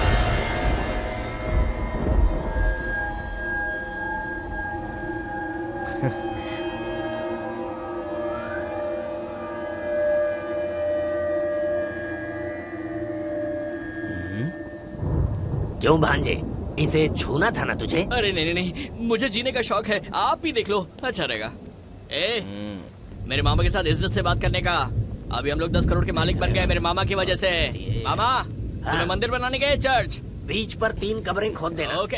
क्यों भांजे, इसे छूना था ना तुझे? अरे नहीं नहीं नहीं, मुझे जीने का शौक है, आप ही देख लो, अच्छा रहेगा। मेरे मामा के साथ इज्जत से बात करने का। अभी हम लोग 10 करोड़ के मालिक बन गए मेरे मामा की वजह से। मामा, तुम्हें मंदिर बनाने गए चर्च, बीच पर 3 कब्रें खोद देना। ओके।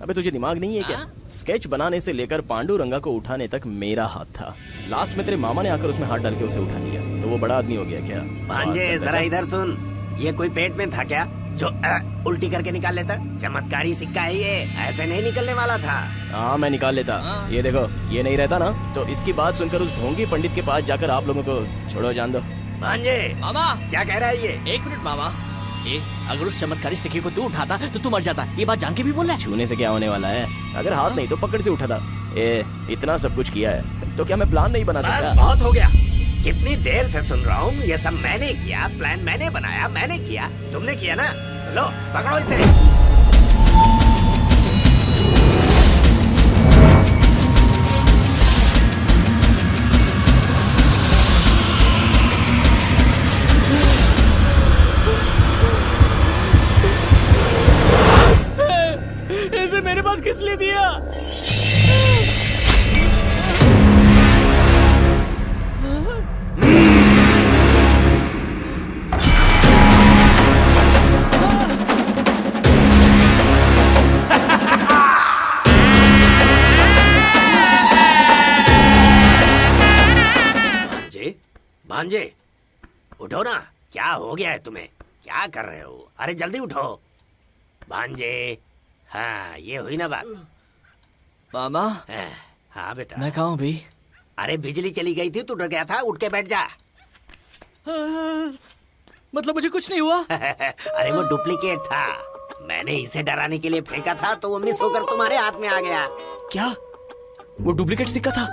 अबे तुझे दिमाग नहीं है क्या? स्केच बनाने से लेकर पांडुरंगा को उठाने तक मेरा हाथ था। लास्ट में तेरे मामा ने आकर उसमें हाथ डाल के उसे उठा लिया, तो वो बड़ा आदमी हो गया क्या? भांजे जरा इधर सुन, ये कोई पेट में था क्या जो उल्टी करके निकाल लेता? चमत्कारी सिक्का है ये, ऐसे नहीं निकलने वाला था। हाँ मैं निकाल लेता। ये देखो, ये नहीं रहता ना तो इसकी बात सुनकर उस ढोंगी पंडित के पास जाकर आप लोगों को छोड़ो, जान दो। भांजे मामा क्या कह रहा है ये? 1 मिनट मामा, अगर उस चमत्कारी सिक्के को तू उठाता तो तू मर जाता, ये बात जान के भी बोल रहा है? छूने से क्या होने वाला है? अगर हाथ नहीं तो पकड़ से उठाता। इतना सब कुछ किया है तो क्या मैं प्लान नहीं बना सकता? बहुत हो गया, कितनी देर से सुन रहा हूँ। ये सब मैंने किया, प्लान मैंने बनाया, मैंने किया, तुमने किया ना? लो पकड़ो इसे। इसे मेरे पास किस लिए दिया? भांजे उठो ना, क्या हो गया है तुम्हें? क्या कर रहे हो? अरे जल्दी उठो भांजे। हाँ ये हुई ना बात। मामा। हाँ बेटा। मैं कहाँ हूँ भी? अरे बिजली चली गई थी, तू डर गया था, उठ के बैठ जा। मतलब मुझे कुछ नहीं हुआ? अरे वो डुप्लीकेट था, मैंने इसे डराने के लिए फेंका था तो वो मिस होकर तुम्हारे हाथ में आ गया। क्या वो डुप्लीकेट सिक्का था?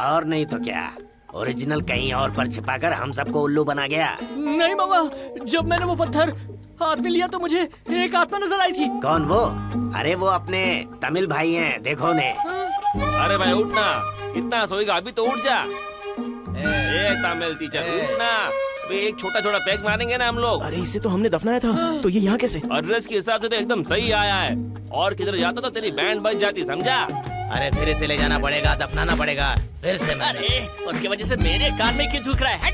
और नहीं तो क्या, ओरिजिनल कहीं और पर छिपाकर हम सबको उल्लू बना गया। नहीं मामा, जब मैंने वो पत्थर हाथ में लिया तो मुझे एक आत्मा नजर आई थी। कौन वो? अरे वो अपने तमिल भाई हैं, देखो ने। अरे भाई उठना, इतना सोएगा? अभी तो उठ जा। तमिल टीचर उठना, अभी एक छोटा छोटा पैक मारेंगे ना हम लोग। अरे इसे तो हमने दफनाया था, तो ये यहाँ कैसे? एड्रेस के हिसाब से तो एकदम सही आया है, और किधर जाता तो तेरी बैंड बज जाती, समझा? अरे फिर इसे ले जाना पड़ेगा, दफनाना पड़ेगा फिर से। अरे उसकी वजह से मेरे कान में क्यों थूक रहा है?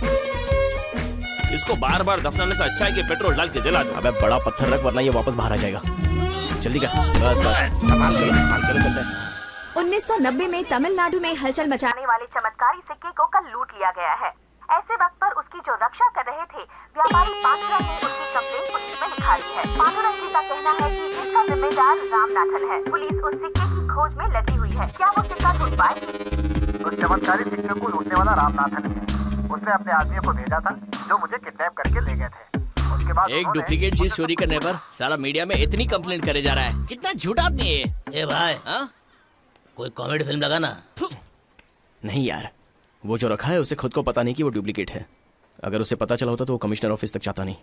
इसको बार बार दफनाने से अच्छा है कि पेट्रोल डाल के जला दो। अबे बड़ा पत्थर रख वरना ये वापस बाहर आ जाएगा। जल्दी कर, बस बस संभाल चलो, चलो चलते हैं। 1990 में तमिलनाडु में हलचल मचाने वाले चमत्कारी सिक्के को कल लूट लिया गया है। ऐसे वक्त पर उसकी जो रक्षा कर रहे थे व्यापारी पांडुरंग ने उसकी कंप्लेंट पुलिस में लिखा दी है। पांडुरंग जी का कहना है कि इसका जिम्मेदार रामनाथन है। पुलिस उस सिक्के की खोज में लगी हुई है। क्या वो सिक्का ढूंढ पाएगी? उस चमत्कारी सिक्के को लूटने वाला रामनाथन ही है। उसने अपने आदमियों को भेजा था जो मुझे किडनैप करके ले गए थे। उसके बाद एक डुप्लीकेट चीज चोरी करने पर सारा मीडिया में इतनी कंप्लेंट करे जा रहा है। कितना झूठा आदमी है ये। भाई कोई कॉमेडी फिल्म लगा ना? नहीं यार, वो जो रखा है उसे खुद को पता नहीं कि वो डुप्लीकेट है। अगर उसे पता चला होता तो वो कमिश्नर ऑफिस तक जाता नहीं।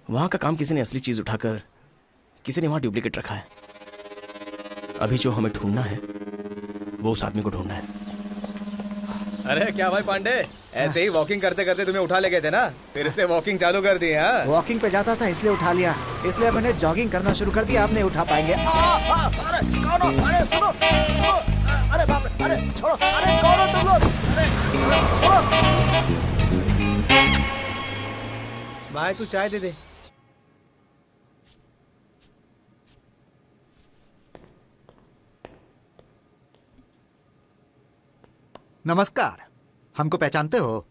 वहां का काम किसी ने असली चीज उठाकर किसी ने वहां डुप्लीकेट रखा है। अभी जो हमें ढूंढना है वो उस आदमी को ढूंढना है। अरे क्या भाई पांडे, ऐसे ही वॉकिंग करते करते तुम्हें उठा ले गए थे ना, फिर से वॉकिंग चालू कर दी? हाँ, वॉकिंग पे जाता था इसलिए उठा लिया, इसलिए मैंने जॉगिंग करना शुरू कर दिया। आप नहीं उठा पाएंगे। अरे कौन हो? अरे सुनो सुनो, अरे बाप रे, अरे छोड़ो, अरे कौन हो तुम लोग? अरे छोड़ो। भाई तू चाय दे दे। नमस्कार, हमको पहचानते हो?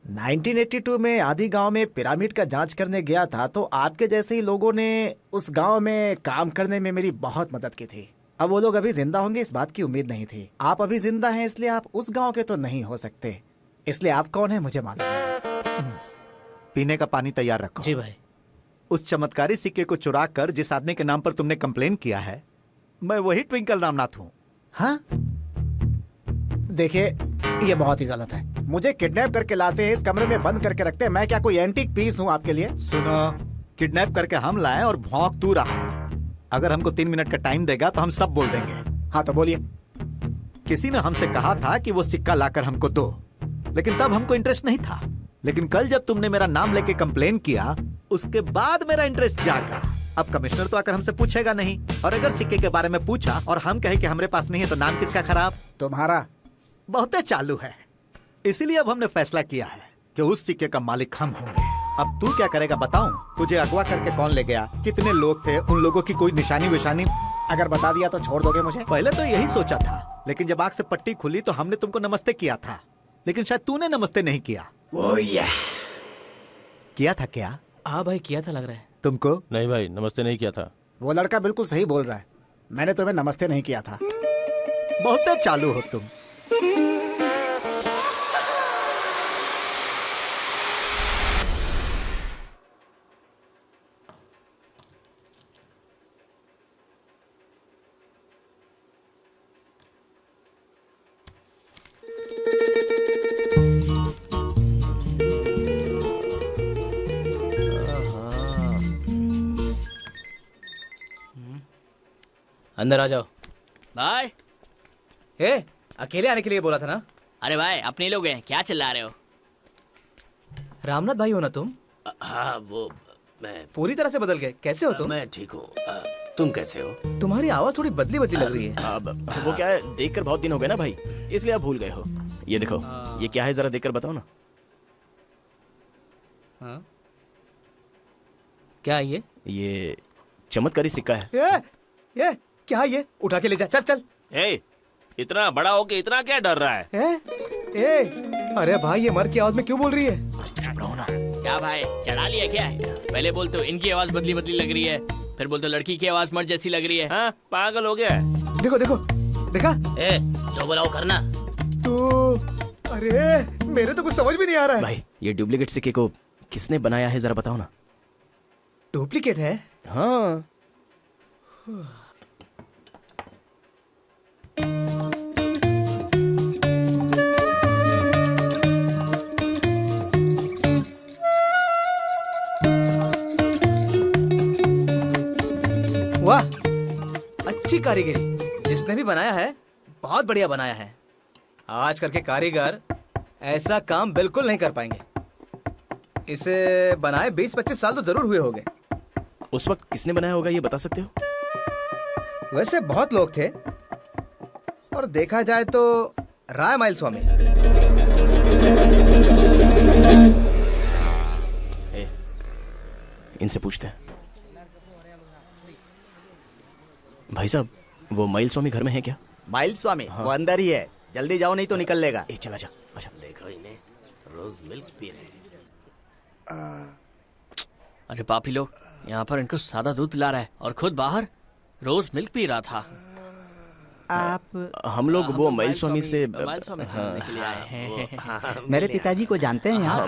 1982 में आदि गांव में पिरामिड का जांच करने गया था, तो आपके जैसे ही लोगों ने उस गांव में काम करने में मेरी बहुत मदद की थी। अब वो लोग अभी जिंदा होंगे इस बात की उम्मीद नहीं थी। आप अभी जिंदा हैं, इसलिए आप उस गांव के तो नहीं हो सकते, इसलिए आप कौन है मुझे मालूम नहीं। पीने का पानी तैयार रखो। जी भाई। उस चमत्कारी सिक्के को चुरा कर जिस आदमी के नाम पर तुमने कंप्लेन किया है, मैं वही ट्विंकल रामनाथ हूँ। हाँ, देखिए ये बहुत ही गलत है। मुझे किडनैप करके लाते हैं, इस कमरे में बंद करके रखते हैं। मैं क्या कोई एंटीक पीस हूँ आपके लिए? सुनो, किडनैप करके हम लाए और भौंक तू रहा है। अगर हमको 3 मिनट का टाइम देगा तो हम सब बोल देंगे। हाँ तो बोलिए। किसी ने हमसे कहा था कि वो सिक्का लाकर हमको दो, लेकिन तब हमको इंटरेस्ट नहीं था। लेकिन कल जब तुमने मेरा नाम लेके कंप्लेन किया, उसके बाद मेरा इंटरेस्ट जागा। अब कमिश्नर तो आकर हमसे पूछेगा नहीं, और अगर सिक्के के बारे में पूछा और हम कहे कि हमारे पास नहीं है तो नाम किसका खराब? तुम्हारा। बहुत चालू है, इसीलिए अब हमने फैसला किया है कि उस सिक्के का मालिक हम होंगे। अब तू क्या करेगा बताऊं? तुझे अगवा करके कौन ले गया, कितने लोग थे, उन लोगों की कोई निशानी विशानी? अगर बता दिया तो छोड़ दोगे मुझे? पहले तो यही सोचा था, लेकिन जब आंख से पट्टी खुली तो हमने तुमको नमस्ते किया था, लेकिन शायद तूने नमस्ते नहीं किया। किया था क्या? हाँ भाई किया था लग रहा है। तुमको? नहीं भाई, नमस्ते नहीं किया था। वो लड़का बिल्कुल सही बोल रहा है, मैंने तुम्हें नमस्ते नहीं किया था। बहुत चालू हो तुम। अंदर आ जाओ। भाई अकेले आने के लिए बोला था ना? अरे भाई अपने लोग हैं, क्या चिल्ला रहे हो? रामनाथ भाई हो ना तुम? हाँ वो मैं पूरी तरह से बदल गए। कैसे हो तुम? मैं ठीक हूँ। तुम कैसे हो? तुम्हारी आवाज थोड़ी बदली बदली लग रही है। अब वो क्या है, देखकर बहुत दिन हो गए ना भाई, इसलिए आप भूल गए हो। ये देखो, ये क्या है जरा देखकर बताओ ना। हाँ? क्या है ये चमत्कारी सिक्का है। ये क्या है? ये उठा के ले जा, चल चल। इतना बड़ा हो के इतना क्या डर रहा है? अरे भाई ये मर्द की आवाज में क्यों बोल रही है? चुप रहो ना। क्या भाई चढ़ा लिया क्या? पहले बोलते हो इनकी आवाज बदली बदली लग रही है, फिर बोलते हो लड़की की आवाज मर्द जैसी लग रही है। हाँ, पागल हो गया है। देखो देखो देखा? जो बुलाओ करना। तो अरे मेरे तो कुछ समझ भी नहीं आ रहा है। भाई ये डुप्लीकेट सिक्के को किसने बनाया है जरा बताओ ना। डुप्लीकेट है? हाँ। वाह, अच्छी कारीगरी। जिसने भी बनाया है बहुत बढ़िया बनाया है। आजकल के कारीगर ऐसा काम बिल्कुल नहीं कर पाएंगे। इसे बनाए 20-25 साल तो जरूर हुए होंगे। उस वक्त किसने बनाया होगा ये बता सकते हो? वैसे बहुत लोग थे, और देखा जाए तो राय माइल स्वामी। इनसे पूछते हैं। भाई साहब, वो माइल स्वामी घर में है क्या? माइल स्वामी? हाँ। वो अंदर ही है, जल्दी जाओ नहीं तो निकल लेगा। चला जा। अच्छा देखो इन्हें रोज मिल्क पी रहे हैं। अरे पापी लोग, यहाँ पर इनको सादा दूध पिला रहा है और खुद बाहर रोज मिल्क पी रहा था। हम लोग वो माइल स्वामी से माइल स्वामी से मिलने के लिए आए हैं। मेरे पिताजी को जानते हैं यहाँ?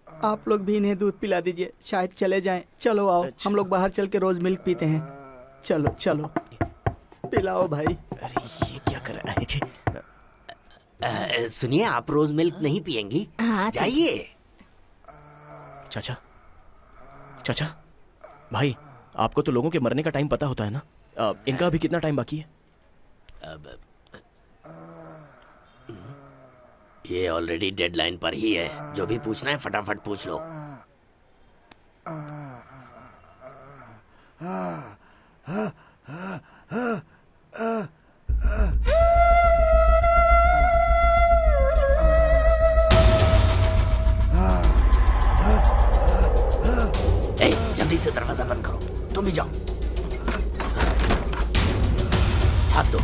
आप लोग भी इन्हें दूध पिला दीजिए, शायद चले जाएं। चलो आओ, हम लोग बाहर चल के रोज मिल्क पीते हैं। चलो चलो पिलाओ भाई। अरे ये क्या कर रहा है जी? सुनिए, आप रोज मिल्क नहीं पियेंगी? हाँ, जाइए। चाचा, चाचा, भाई, आपको तो लोगों के मरने का टाइम पता होता है ना? इनका अभी कितना टाइम बाकी है? ये ऑलरेडी डेडलाइन पर ही है। जो भी पूछना है फटाफट पूछ लो। जल्दी से दरवाजा बंद करो। तुम भी जाओ। हाथ दो।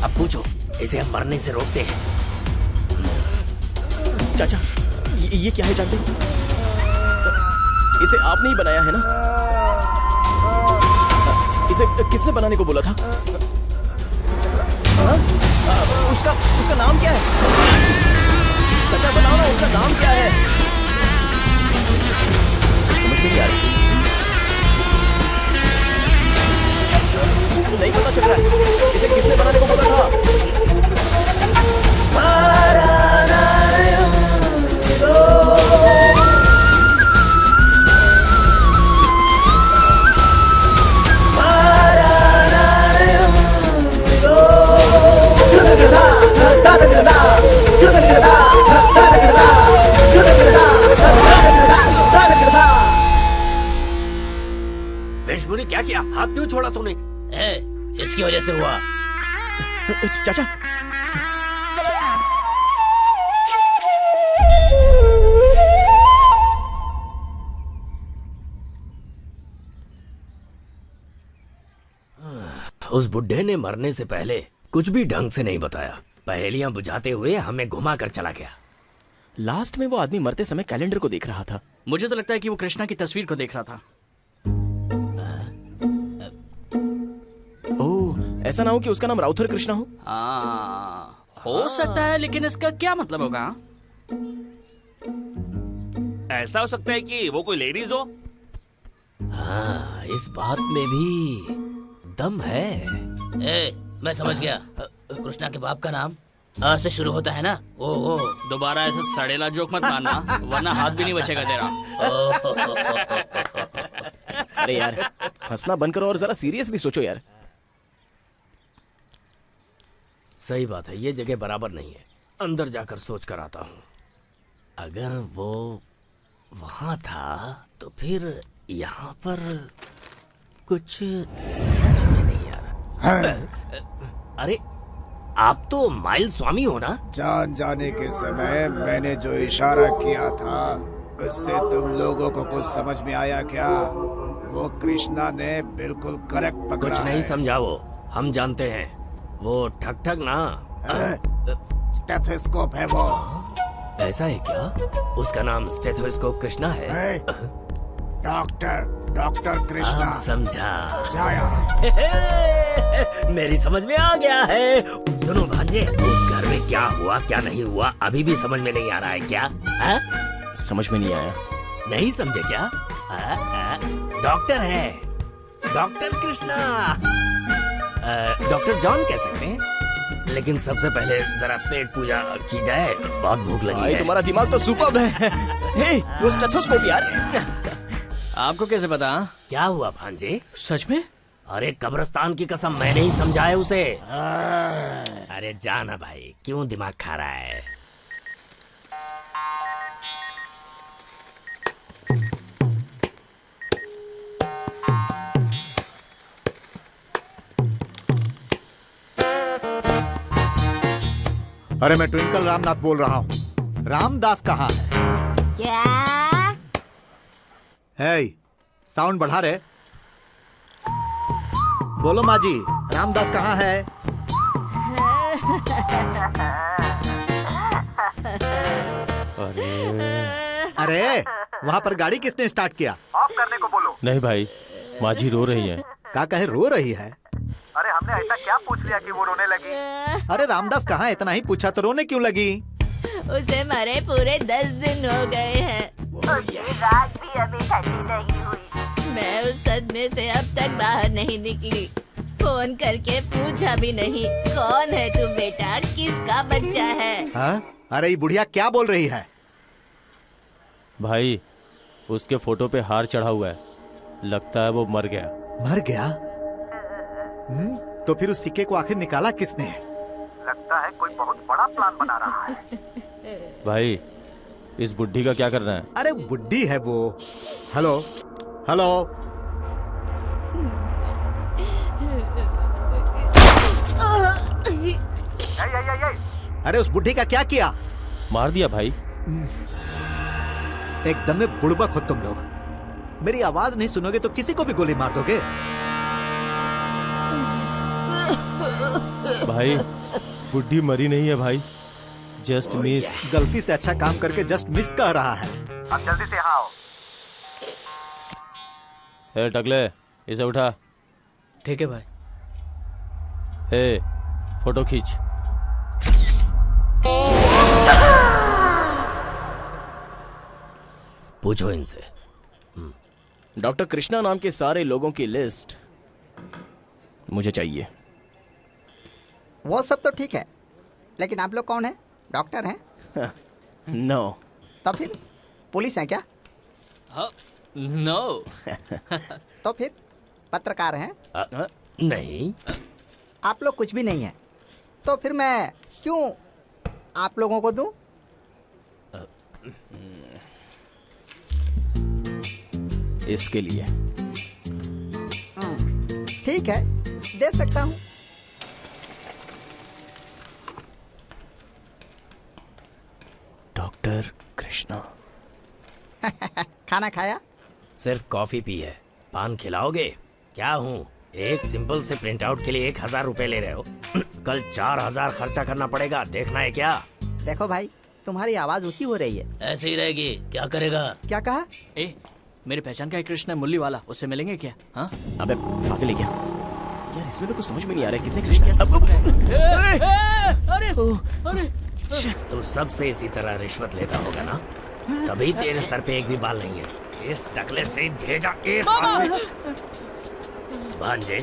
अब पूछो। इसे हम मरने से रोकते हैं। चाचा, ये क्या है जानते हो? इसे आपने ही बनाया है ना? इसे किसने बनाने को बोला था? उसका नाम क्या है? चाचा बताओ ना, उसका नाम क्या है? समझ में नहीं आ रही। नहीं पता चल रहा है। इसे किसने बनाने को बोला था? वेशमुनि, क्या किया? हाथ क्यों छोड़ा तूने? इसकी वजह से हुआ। चाचा, उस बुड्ढे ने मरने से पहले कुछ भी ढंग से नहीं बताया। पहेलियां बुझाते हुए हमें घुमा कर चला गया। लास्ट में वो आदमी मरते समय कैलेंडर को देख रहा था। मुझे तो लगता है कि वो कृष्णा की तस्वीर को देख रहा था। ओह, ऐसा ना हो कि उसका नाम राउथर कृष्णा हो? हो सकता है, लेकिन इसका क्या मतलब होगा? ऐसा हो सकता है कि वो कोई लेडीज हो। हाँ, इस बात में भी दम है। मैं समझ गया। कृष्णा के बाप का नाम आ से शुरू होता है ना? ओ, दोबारा ऐसा सड़ेला जोक मत मारना, वरना हाथ भी नहीं बचेगा तेरा। अरे यार, हंसना बंद करो और जरा सीरियसली सोचो यार। सही बात है, ये जगह बराबर नहीं है। अंदर जाकर सोच कर आता हूँ। अगर वो वहां था तो फिर यहाँ पर कुछ समझ में नहीं आ रहा। अरे, आप तो माइल स्वामी हो ना? जान जाने के समय मैंने जो इशारा किया था उससे तुम लोगों को कुछ समझ में आया क्या? वो कृष्णा ने बिल्कुल करेक्ट पकड़ा। कुछ नहीं समझा वो, हम जानते हैं। वो ठग ठग ना। स्टेथोस्कोप है वो। ऐसा है क्या? उसका नाम स्टेथोस्कोप कृष्णा है? डॉक्टर कृष्णा। समझा। जाया। मेरी समझ में आ गया है। सुनो भांजे, उस घर में क्या हुआ क्या नहीं हुआ अभी भी समझ में नहीं आ रहा है क्या? समझ में नहीं आया। नहीं समझे क्या? डॉक्टर है, डॉक्टर कृष्णा। डॉक्टर जॉन कह सकते हैं। लेकिन सबसे पहले जरा पेट पूजा की जाए, बहुत भूख लगी है। तुम्हारा दिमाग तो सुपर्ब है। हे, वो स्टेथोस्कोप यार। आपको कैसे पता? क्या हुआ भांजे? सच में? अरे कब्रिस्तान की कसम, मैंने ही समझाया उसे। अरे जाना भाई, क्यों दिमाग खा रहा है? अरे मैं ट्विंकल रामनाथ बोल रहा हूँ। रामदास कहाँ है? क्या? हे, साउंड बढ़ा रहे। बोलो माँ जी, रामदास कहाँ है? अरे वहाँ पर गाड़ी किसने स्टार्ट किया? ऑफ करने को बोलो। नहीं भाई, माँ जी रो रही है। क्या कहे रो रही है? अरे हमने ऐसा क्या पूछ लिया कि वो रोने लगी? अरे रामदास कहाँ है? इतना ही पूछा तो रोने क्यों लगी? उसे मरे पूरे 10 दिन हो गए हैं। रात भी अभी ठंडी नहीं हुई। मैं उस सदमे से अब तक बाहर नहीं निकली। फोन करके पूछा भी नहीं कौन है तू बेटा, किसका बच्चा है? हाँ? अरे ये बुढ़िया क्या बोल रही है? भाई उसके फोटो पे हार चढ़ा हुआ है, लगता है वो मर गया। मर गया? तो फिर उस सिक्के को आखिर निकाला किसने? लगता है कोई बहुत बड़ा प्लान बना रहा है। भाई इस बुढ़ी का क्या करना है? अरे बुढ़ी है वो। Hello hello. अरे उस बुढ़ी का क्या किया? मार दिया भाई। एकदम में बुड़बक हो तुम लोग। मेरी आवाज नहीं सुनोगे तो किसी को भी गोली मार दोगे। भाई बुढ़ी मरी नहीं है भाई, जस्ट मिस। गलती से अच्छा काम करके जस्ट मिस कह रहा है। अब जल्दी से यहाँ आओ। ए टकले, इसे उठा। ठीक है भाई। ए फोटो खींच। पूछो इनसे। डॉक्टर कृष्णा नाम के सारे लोगों की लिस्ट मुझे चाहिए। वो सब तो ठीक है, लेकिन आप लोग कौन है? डॉक्टर हैं? नो। तो फिर पुलिस हैं क्या? नो। तो फिर पत्रकार हैं? नहीं। आप लोग कुछ भी नहीं है, तो फिर मैं क्यों आप लोगों को दूं? इसके लिए। ठीक है, दे सकता हूँ। डॉक्टर कृष्णा। खाना खाया? सिर्फ कॉफी पी है। पान खिलाओगे? क्या हूँ, एक सिंपल से प्रिंट आउट के लिए 1000 रुपए ले रहे हो? कल 4000 खर्चा करना पड़ेगा, देखना है क्या? देखो भाई, तुम्हारी आवाज ऊंची हो रही है। ऐसे ही रहेगी, क्या करेगा? क्या कहा? मेरी पहचान का है कृष्णा मुरली वाला, उससे मिलेंगे क्या? हाँ? अबे पागल है क्या यार, इसमें तो कुछ समझ में नहीं आ रहा है। कितने कृष्णा? अरे अरे तू सबसे इसी तरह रिश्वत लेता होगा ना, तभी तेरे सर पे एक भी बाल नहीं है। इस टकले से भेजा एक भांजे,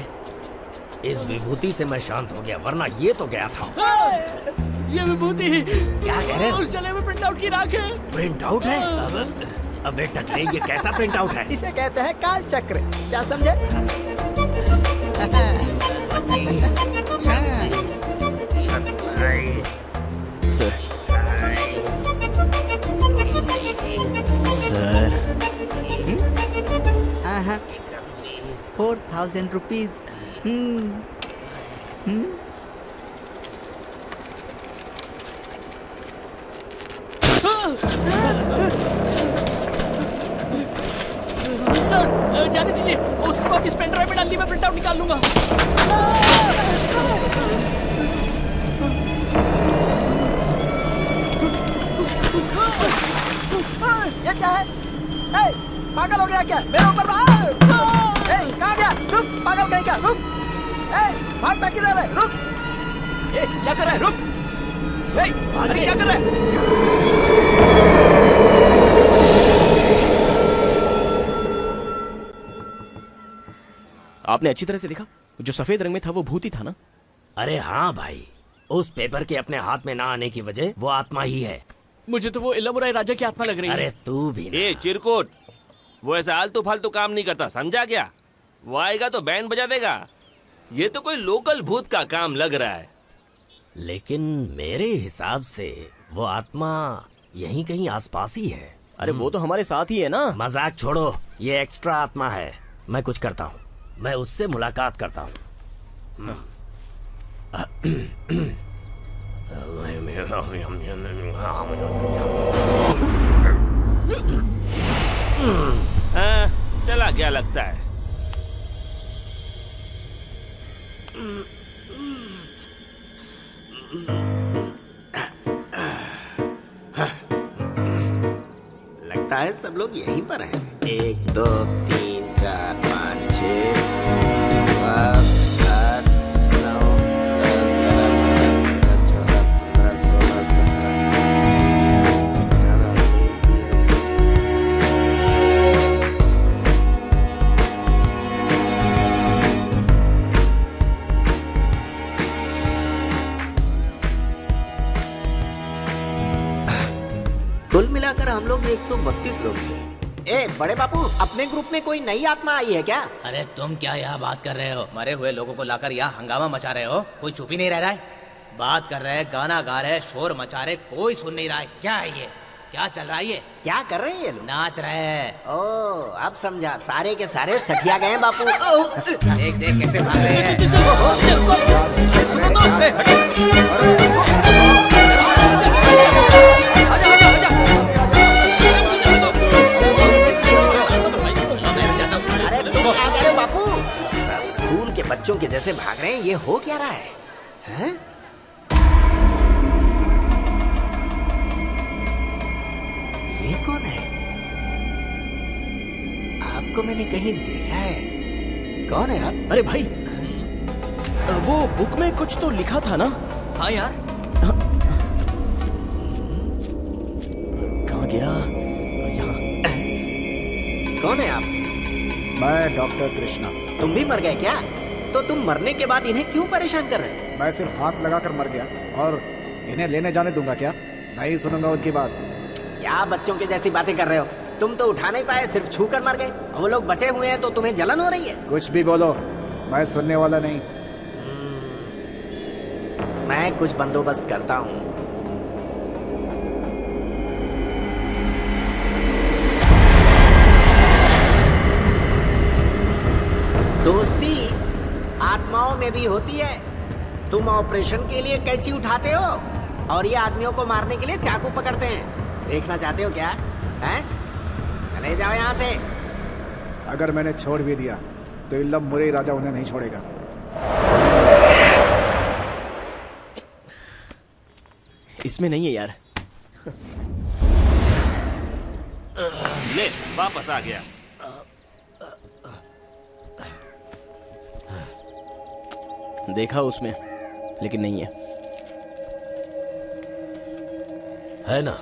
इस विभूति से मैं शांत हो गया, वरना ये तो गया था। ये विभूति क्या कह रहे? उस जले में प्रिंट आउट की राख है। प्रिंट आउट है? अबे टकले, ये कैसा प्रिंट आउट है? इसे कहते हैं काल चक्र, क्या समझे? Sir 4000 rupees. सर जाने दीजिए, उसको वापिस पेन ड्राइव में डाल दी, मैं प्रिंट आउट निकाल लूंगा। ये क्या है? पागल हो गया क्या? मेरे ऊपर कहाँ गया? रुक, पागल कहीं का, रुक। भागता किधर है? रुक। क्या कर रहा है? रुक। अरे क्या कर रहा है? आपने अच्छी तरह से देखा, जो सफेद रंग में था वो भूत ही था ना? अरे हाँ भाई, उस पेपर के अपने हाथ में ना आने की वजह वो आत्मा ही है। मुझे तो वो इलामुराई राजा की आत्मा लग रही है। अरे तू भी ना। ए चिरकुट, वो ऐसा आलतू फालतू काम नहीं करता, समझा क्या? वो आएगा तो बैंड बजा देगा। ये तो कोई लोकल भूत का काम लग रहा है। लेकिन मेरे हिसाब से वो आत्मा यहीं कहीं आसपास ही है। अरे वो तो हमारे साथ ही है ना। मजाक छोड़ो, ये एक्स्ट्रा आत्मा है। मैं कुछ करता हूँ, मैं उससे मुलाकात करता हूँ। चला क्या लगता है? लगता है सब लोग यहीं पर हैं। 1 2 3 4 5 6 7 8 9 10 11 12 13 14 15 16 17 18 19 20। कुल मिलाकर हम लोग 132 लोग थे। ए बड़े बापू, अपने ग्रुप में कोई नई आत्मा आई है क्या? अरे तुम क्या यहाँ बात कर रहे हो? मरे हुए लोगों को लाकर यहाँ हंगामा मचा रहे हो। कोई चुप ही नहीं रह रहा है। बात कर रहे हैं, गाना गा रहे हैं, शोर मचा रहे, कोई सुन नहीं रहा है। क्या है ये? क्या चल रहा है ये? क्या कर रहे हैं ये लोग? नाच रहे हैं। ओ अब समझा, सारे के सारे सठिया गए बापू। देख देख कैसे भाग रहे हैं। सुनो तो। बापू सब स्कूल के बच्चों के जैसे भाग रहे हैं, ये हो क्या रहा है? हैं? ये कौन है? आपको मैंने कहीं देखा है। कौन है आप? अरे भाई, वो बुक में कुछ तो लिखा था ना? हाँ यार। कहाँ गया? यहाँ। कौन है आप? मैं डॉक्टर कृष्णा। तुम भी मर गए क्या? तो तुम मरने के बाद इन्हें क्यों परेशान कर रहे हो? मैं सिर्फ हाथ लगाकर मर गया और इन्हें लेने जाने दूंगा क्या? नहीं सुनूंगा उनकी बात। क्या बच्चों के जैसी बातें कर रहे हो? तुम तो उठा नहीं पाए, सिर्फ छू कर मर गए। वो लोग बचे हुए हैं तो तुम्हें जलन हो रही है? कुछ भी बोलो, मैं सुनने वाला नहीं। मैं कुछ बंदोबस्त करता हूँ। दोस्ती आत्माओं में भी होती है। तुम ऑपरेशन के लिए कैंची उठाते हो और ये आदमियों को मारने के लिए चाकू पकड़ते हैं। देखना चाहते हो क्या? हैं? चले जाओ यहाँ से। अगर मैंने छोड़ भी दिया तो इल्लम मुरई राजा उन्हें नहीं छोड़ेगा। इसमें नहीं है यार। ले वापस आ गया। देखा उसमें, लेकिन नहीं है। है ना?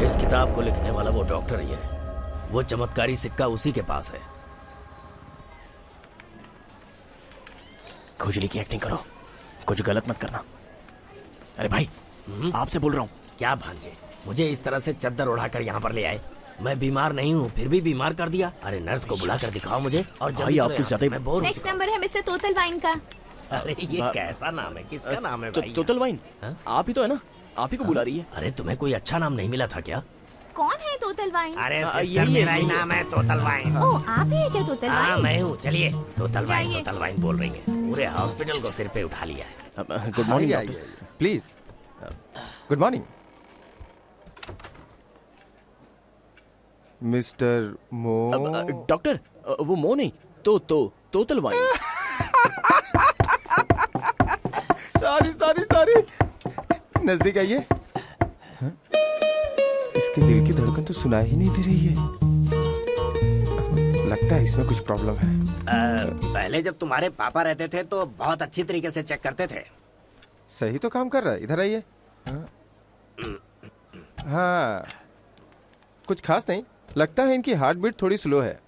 इस किताब को लिखने वाला वो डॉक्टर ही है। वो चमत्कारी सिक्का उसी के पास है। खुजली की एक्टिंग करो, कुछ गलत मत करना। अरे भाई, आपसे बोल रहा हूँ। क्या भांजे, मुझे इस तरह से चद्दर उड़ाकर यहाँ पर ले आए? मैं बीमार नहीं हूँ, फिर भी बीमार कर दिया। अरे नर्स को बुलाकर दिखाओ मुझे। और भाई आप कुछ ज्यादा ही नेक्स्ट नंबर है मिस्टर तोतल वाइन का। अरे ये कैसा नाम है? किसका नाम है भाई? तोतल वाइन? आप ही तो है ना? आप ही को बुला रही है। अरे तुम्हें कोई अच्छा नाम नहीं मिला था क्या? कौन है तोतल वाइन? अरे सिस्टर, मेरा ही नाम है तोतल वाइन। ओ आप ही है क्या तोतल वाइन? हाँ मैं हूँ। चलिए तोतल वाइन बोल रही है। पूरे हॉस्पिटल को सिर पे उठा लिया है। Good morning please. Good morning mister मो। डॉक्टर, वो मो नहीं, तोतल वाइन। सॉरी नजदीक आइए। इसके दिल की धड़कन तो सुनाई ही नहीं दे रही है। लगता है इसमें कुछ प्रॉब्लम है। पहले जब तुम्हारे पापा रहते थे तो बहुत अच्छी तरीके से चेक करते थे। सही तो काम कर रहा है। इधर आइए। हाँ कुछ खास नहीं, लगता है इनकी हार्ट बीट थोड़ी स्लो है।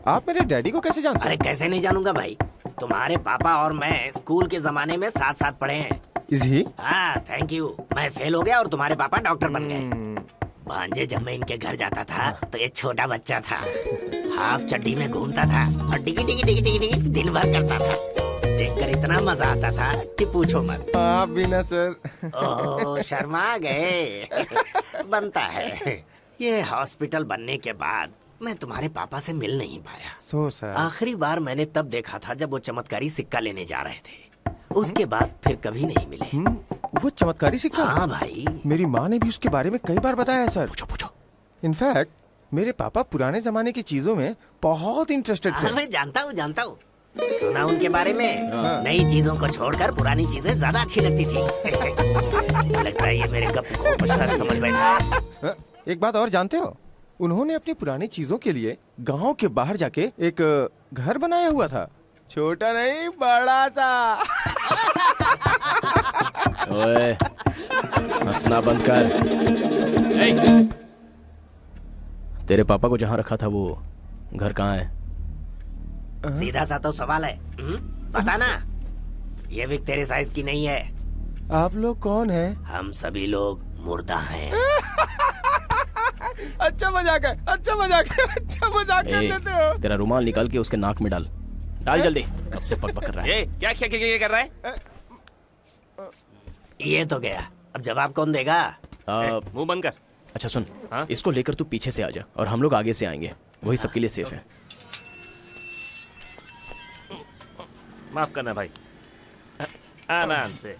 आप मेरे डैडी को कैसे जानते हैं? अरे कैसे नहीं जानूंगा भाई, तुम्हारे पापा और मैं स्कूल के जमाने में साथ साथ पढ़े हैं। Is he? हाँ थैंक यू। मैं फेल हो गया और तुम्हारे पापा डॉक्टर बन गए। भांजे, जब मैं इनके घर जाता था तो ये छोटा बच्चा था, हाफ चड्डी में घूमता था और टिकी टिकी टिकी टिकी टिकी दिन भर करता था। देखकर इतना मजा आता था कि पूछो मत। आप भी ना सर। ओह शर्मा गए। बनता है। ये हॉस्पिटल बनने के बाद मैं तुम्हारे पापा से मिल नहीं पाया। सर आखिरी बार मैंने तब देखा था जब वो चमत्कारी सिक्का लेने जा रहे थे। उसके बाद फिर कभी नहीं मिले। वो चमत्कारी सिक्का? हाँ भाई, मेरी माँ ने भी उसके बारे में कई बार बताया है सर। पूछो। इनफैक्ट मेरे पापा पुराने जमाने की चीजों में बहुत इंटरेस्टेड थे। मैं जानता हूँ। सुना उनके बारे में। नई चीजों को छोड़कर पुरानी चीजें ज्यादा अच्छी लगती थी। लगता है ये मेरे गप को सच समझ बैठा है। एक बात और जानते हो, उन्होंने अपनी पुरानी चीजों के लिए गांव के बाहर जाके एक घर बनाया हुआ था। छोटा नहीं, बड़ा सा। ओए, हंसना बंद कर। तेरे पापा को जहाँ रखा था वो घर कहाँ है? सीधा सा तो सवाल है। बता ना। ये विग तेरे साइज की नहीं है। आप लोग कौन हैं? हम सभी लोग मुर्दा हैं। अच्छा मजाक है, अच्छा मजाक है, अच्छा मजाक कर लेते हो। तेरा रुमाल निकाल के उसके नाक में डाल, डाल जल्दी। कब से पक कर रहा है? क्या क्या क्या कर रहा है? ये तो गया, अब जवाब कौन देगा? मुंह बंद कर। अच्छा सुन, इसको लेकर तू पीछे से आ जा और हम लोग आगे से आएंगे, वही सबके लिए सेफ है। माफ करना भाई, आराम से।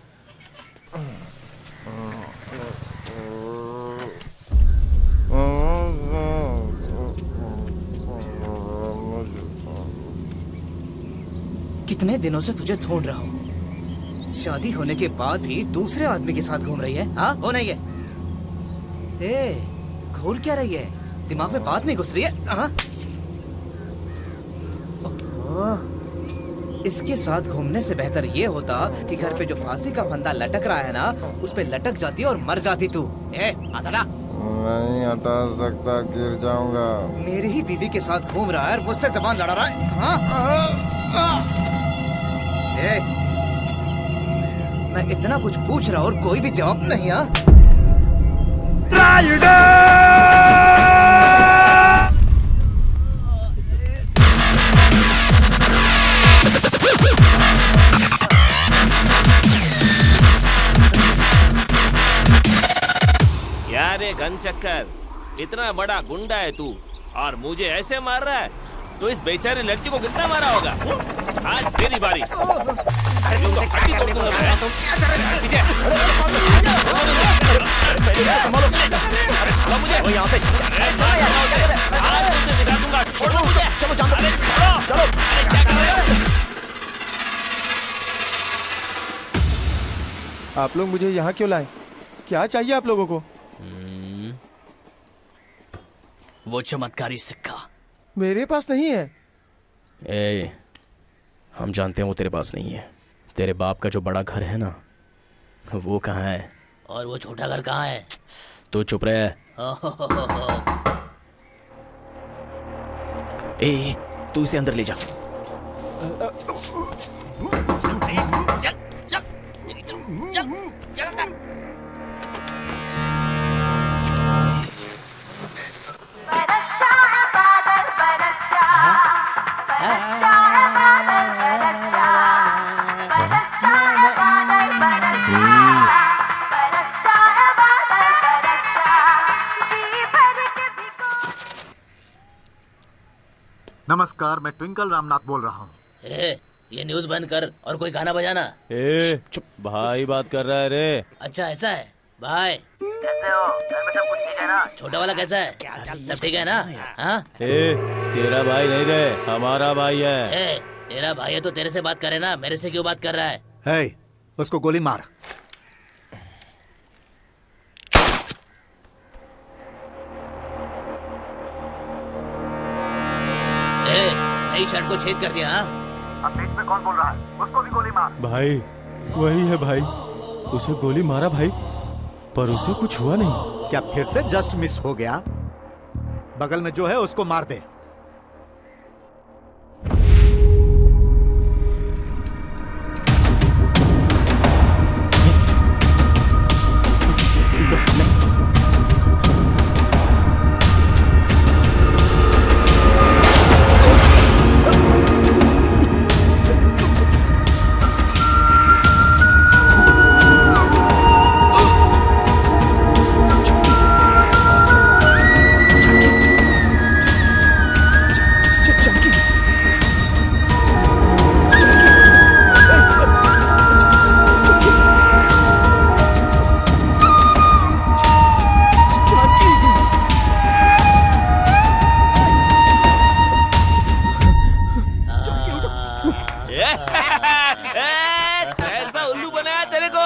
कितने दिनों से तुझे ढूंढ रहा हूँ, शादी होने के बाद भी दूसरे आदमी के साथ घूम रही है। हाँ हो नहीं है? घूर क्या रही है? दिमाग में बात नहीं घुस रही है? हाँ? इसके साथ घूमने से बेहतर ये होता कि घर पे जो फांसी का फंदा लटक रहा है ना, उस पे लटक जाती और मर जाती तू। हटा। नहीं हटा सकता, गिर जाऊंगा। मेरी ही बीवी के साथ घूम रहा है और मुझसे जबान लड़ा रहा है। हाँ? मैं इतना कुछ पूछ रहा और कोई भी जवाब नहीं। यार ये गन चक्कर, इतना बड़ा गुंडा है तू और मुझे ऐसे मार रहा है, तो इस बेचारी लड़की को कितना मारा होगा? आज तेरी बारी। अरे तुमको हड्डी तोड़ दूंगा मैं। मुझे यहाँ से आज तुझे दिखा दूंगा। छोड़ दो मुझे। चलो चलो। अरे क्या कर रहे हो? आप लोग मुझे यहाँ क्यों लाए? क्या चाहिए आप लोगों को? वो चमत्कारी सिक्का मेरे पास नहीं है। हम जानते हैं वो तेरे पास नहीं है। तेरे बाप का जो बड़ा घर है ना, वो कहाँ है? और वो छोटा घर कहाँ है? तू चुप रहे। तू इसे अंदर ले जा। नमस्कार, मैं ट्विंकल रामनाथ बोल रहा हूँ। ये न्यूज़ बंद कर और कोई गाना बजाना। चुप, भाई बात कर रहा है रे। अच्छा ऐसा है भाई? कैसे हो? घर में सब कुछ ठीक है ना? छोटा वाला कैसा है? सब ठीक है ना? हाँ? तेरा भाई नहीं रे, हमारा भाई है। तेरा भाई है तो तेरे से बात करे ना, मेरे से क्यों बात कर रहा है? उसको गोली मार। नई शर्ट को छेद कर दिया। अब बीच में कौन बोल रहा है? उसको भी गोली मार। भाई वही है भाई, उसे गोली मारा भाई, पर उसे कुछ हुआ नहीं। क्या फिर से जस्ट मिस हो गया? बगल में जो है उसको मार दे। ऐसा उल्लू बनाया तेरे को?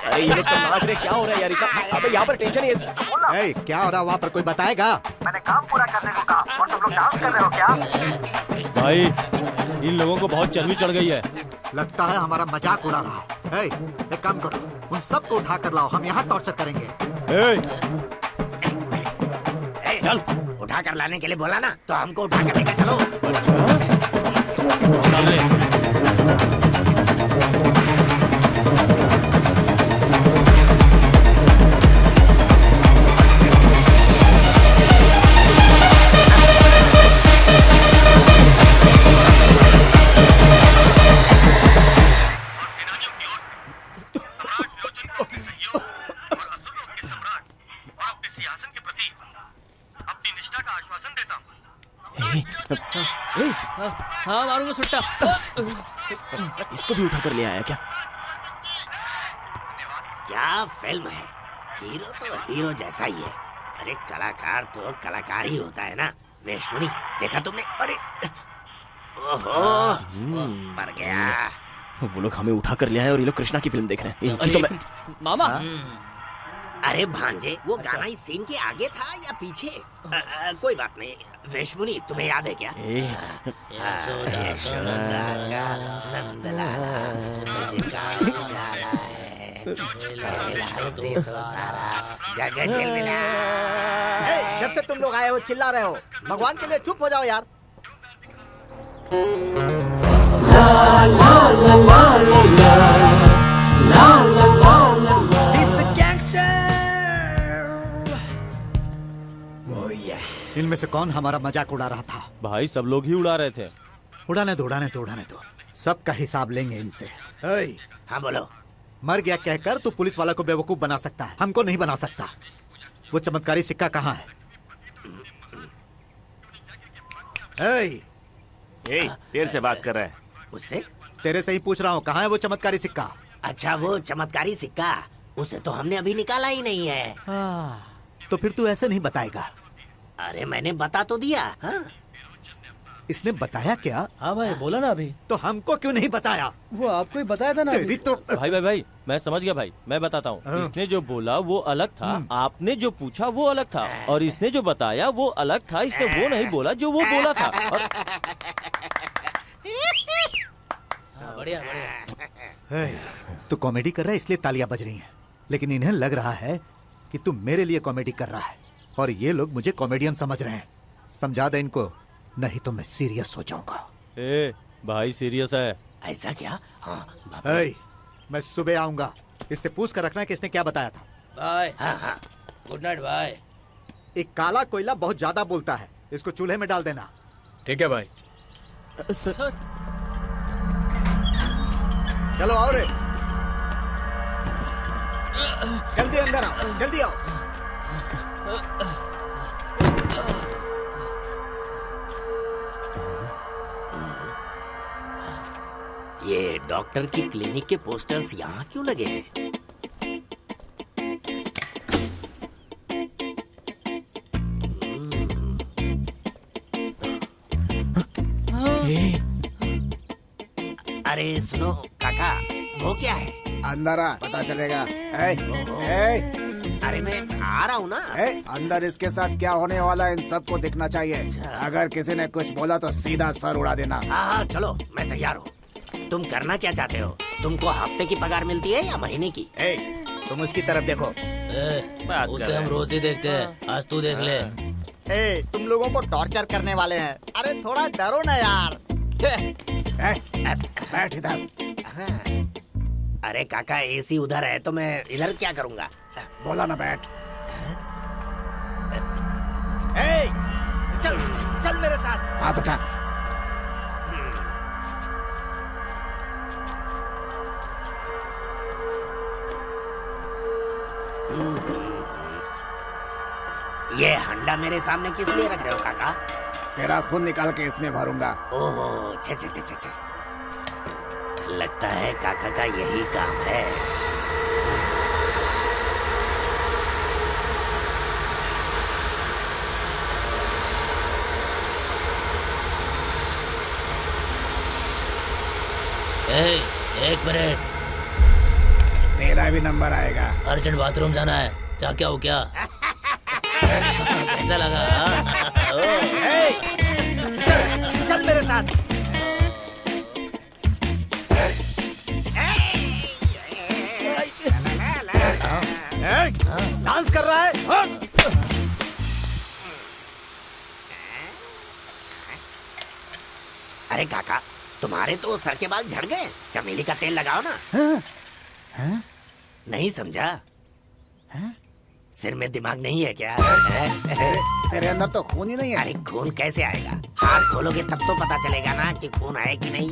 अरे ये लोग सब नाच रहे, क्या हो रहा है यार इतना? अबे यहाँ पर टेंशन है। क्या हो रहा है वहाँ पर, कोई बताएगा? मैंने काम पूरा करने को कहा और तुम लोग डांस कर रहे हो क्या? भाई इन लोगों को बहुत चर्बी चढ़ गई है। लगता है हमारा मजाक उड़ा रहा है। एक काम करो, उन सबको उठा कर लाओ, हम यहाँ टॉर्चर करेंगे। चल, उठा कर लाने के लिए बोला ना, तो हमको उठा कर लेकर चलो। हाँ मारूंगा सुट्टा। इसको भी उठा कर ले आया क्या? क्या फिल्म है, हीरो तो हीरो जैसा ही है। अरे कलाकार तो कलाकार ही होता है ना। वेशमुनी देखा तुमने? अरे ओहो मर गया। वो लोग हमें उठा कर ले आए और ये लोग कृष्णा की फिल्म देख रहे हैं। इनकी तो मैं मामा। अरे भांजे, वो गाना इस सीन के आगे था या पीछे? कोई बात नहीं। वेशमुनी तुम्हें याद है क्या? यशोदा का नंदलाला तुझे का उजाला है, लाल से तो सारा जग झिलमिला। जब से तुम लोग आए हो चिल्ला रहे हो, भगवान के लिए चुप हो जाओ यार। ला ला ला ला ला ला ला ला ला। It's a gangster. इनमें से कौन हमारा मजाक उड़ा रहा था? भाई सब लोग ही उड़ा रहे थे। उड़ाने दो सबका हिसाब लेंगे इनसे। हाँ बोलो। मर गया कहकर तू पुलिस वाला को बेवकूफ बना सकता है, हमको नहीं बना सकता। वो चमत्कारी सिक्का कहाँ है? तेरे से बात कर रहा है। उससे? तेरे से ही पूछ रहा हूँ, कहाँ है वो चमत्कारी सिक्का? अच्छा वो चमत्कारी सिक्का, उसे तो हमने अभी निकाला ही नहीं है। तो फिर तू ऐसे नहीं बताएगा। अरे मैंने बता तो दिया। हाँ? इसने बताया क्या? हाँ भाई बोला ना अभी। तो हमको क्यों नहीं बताया? वो आपको ही बताया था ना। तेरी तो भाई मैं समझ गया भाई, मैं बताता हूँ। इसने जो बोला वो अलग था, आपने जो पूछा वो अलग था, और इसने जो बताया वो अलग था। इसने वो नहीं बोला जो वो बोला था। और... बढ़िया बढ़िया। तू कॉमेडी कर रहा है इसलिए तालियां बज रही हैं, लेकिन इन्हें लग रहा है कि तू मेरे लिए कॉमेडी कर रहा है और ये लोग मुझे कॉमेडियन समझ रहे हैं। समझा दे इनको, नहीं तो मैं सीरियस हो जाऊंगा। भाई सीरियस है। ऐसा क्या? हाँ मैं सुबह आऊंगा, इससे पूछ कर रखना कि इसने क्या बताया था। बाय। Good night bye. एक काला कोयला बहुत ज्यादा बोलता है, इसको चूल्हे में डाल देना। ठीक है भाई। सर चलो आओ रे, जल्दी अंदर आओ, जल्दी आओ। ये डॉक्टर की क्लिनिक के पोस्टर्स यहाँ क्यों लगे हैं? अरे सुनो काका, वो क्या है? अंदर आ, पता चलेगा। अरे मैं आ रहा हूँ ना। अंदर इसके साथ क्या होने वाला है इन सबको दिखना चाहिए। अगर किसी ने कुछ बोला तो सीधा सर उड़ा देना। हाँ चलो मैं तैयार हूँ। तुम करना क्या चाहते हो? तुमको हफ्ते की पगार मिलती है या महीने की? तुम उसकी तरफ देखो। उसे हम रोज ही देखते हैं, आज तू देख ले। तुम लोगों को टॉर्चर करने वाले हैं। अरे थोड़ा डरो ना यार। बैठ इधर। अरे काका एसी उधर है तो मैं इधर क्या करूँगा? बोला ना बैठ। चल चल मेरे साथ। हाथ उठा। ये हंडा मेरे सामने किस लिए रख रहे हो काका? तेरा खून निकाल के इसमें भरूंगा। ओहो छे छे छे छे छे। लगता है काका का यही काम है। एक मिनट, तेरा भी नंबर आएगा। अर्जेंट बाथरूम जाना है। क्या हो क्या? कैसा लगा? चल मेरे साथ। डांस कर रहा है। अरे काका, तुम्हारे तो सर के बाल झड़ गए, चमेली का तेल लगाओ ना। नहीं समझा? सिर में दिमाग नहीं है क्या? तेरे अंदर तो खून ही नहीं है। अरे खून कैसे आएगा? हाथ खोलोगे तब तो पता चलेगा ना कि खून है कि नहीं।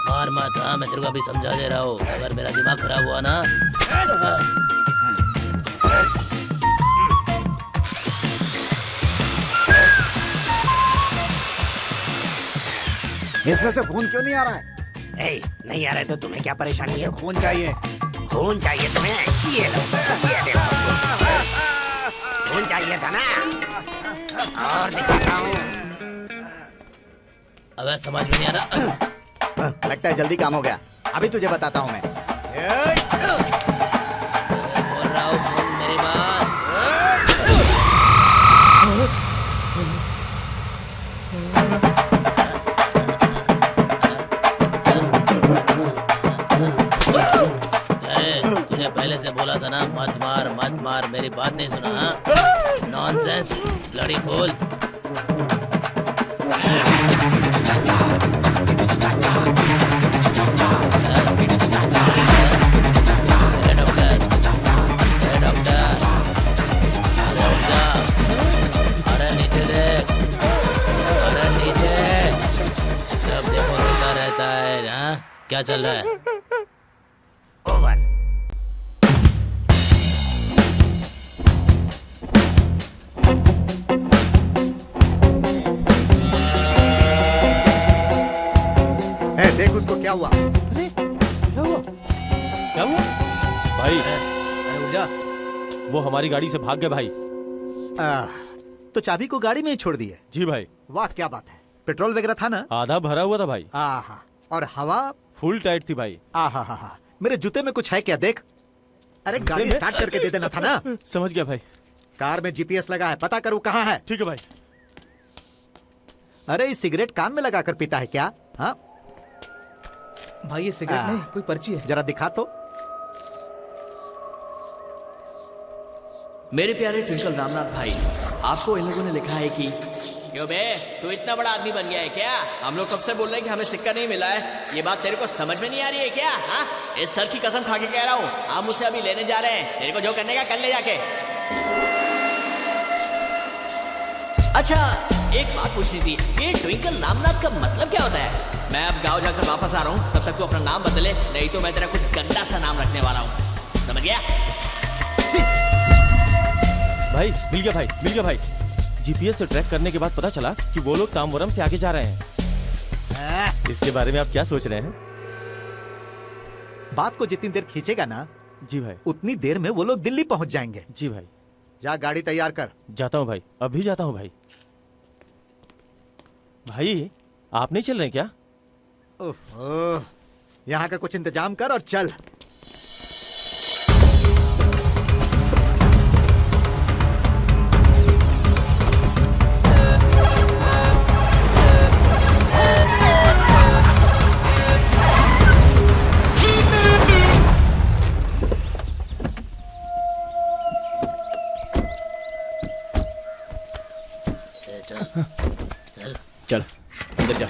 मार मत, हाँ मैं तेरे को अभी समझा दे रहा हूँ। अगर मेरा दिमाग खराब हुआ ना इसमें से खून क्यों नहीं आ रहा है? नहीं आ रहा है तो तुम्हें क्या परेशानी है? खून चाहिए। खून चाहिए तुम्हें? ये लो, ये देखो। खून चाहिए था ना? और दिखाता हूँ। अबे समझ में नहीं आ रहा। लगता है जल्दी काम हो गया। अभी तुझे बताता हूँ मैं। बोल रहा हूँ सुन मेरी बात। तुझे पहले से बोला था ना मत मार मत मार, मेरी बात नहीं सुना? Nonsense, bloody fool. अरे नीचे देख, अरे नीचे। जब देखो रोता रहता है। हाँ क्या चल रहा है? देख उसको क्या हुआ? क्या हुआ? क्या हुआ? भाई उठ जा। वो हमारी गाड़ी से भाग गए भाई। तो चाबी को गाड़ी में ही छोड़ दिए? जी भाई। वाह क्या बात है। पेट्रोल वगैरह था ना? आधा भरा हुआ था भाई। आहा, और हवा? फुल टाइट थी भाई। आहा हा हा। मेरे जूते में कुछ है क्या? देख। अरे गाड़ी स्टार्ट करके दे देना था ना। समझ गया भाई। कार में जीपीएस लगा है, पता करूँ कहाँ है। ठीक है भाई। अरे इस सिगरेट कान में लगा कर पीता है क्या? हाँ भाई ये सिगरेट नहीं, कोई पर्ची है। जरा दिखा तो। मेरे प्यारे ट्विंकल रामनाथ भाई, आपको इन लोगों ने लिखा है कि क्यों बे, तू इतना बड़ा आदमी बन गया है क्या? हम लोग कब से बोल रहे हैं कि हमें सिक्का नहीं मिला है। ये बात तेरे को समझ में नहीं आ रही है क्या? हाँ, इस सर की कसम खा के कह रहा हूँ, हम उसे अभी लेने जा रहे हैं। तेरे को जो करने का कर ले जाके। अच्छा एक बात पूछनी थी, ये ट्विंकल रामनाथ का मतलब क्या होता है? मैं अब गाँव जाकर वापस आ रहा हूँ, तब तक तू अपना नाम बदले, नहीं तो मैं तेरा कुछ गंदा सा नाम रखने वाला हूँ। समझ गया? भाई मिल गया भाई, मिल गया भाई। जीपीएस से ट्रैक करने के बाद पता चला कि वो लोग ताम्बरम से आगे जा रहे हैं। इसके बारे में आप क्या सोच रहे हैं? बात को जितनी देर खींचेगा ना, जी भाई, उतनी देर में वो लोग दिल्ली पहुंच जाएंगे। जी भाई। जा गाड़ी तैयार कर। जाता हूँ भाई, अभी जाता हूँ भाई। भाई आप नहीं चल रहे क्या? ओह, यहाँ का कुछ इंतजाम कर और चल। चल अंदर जा।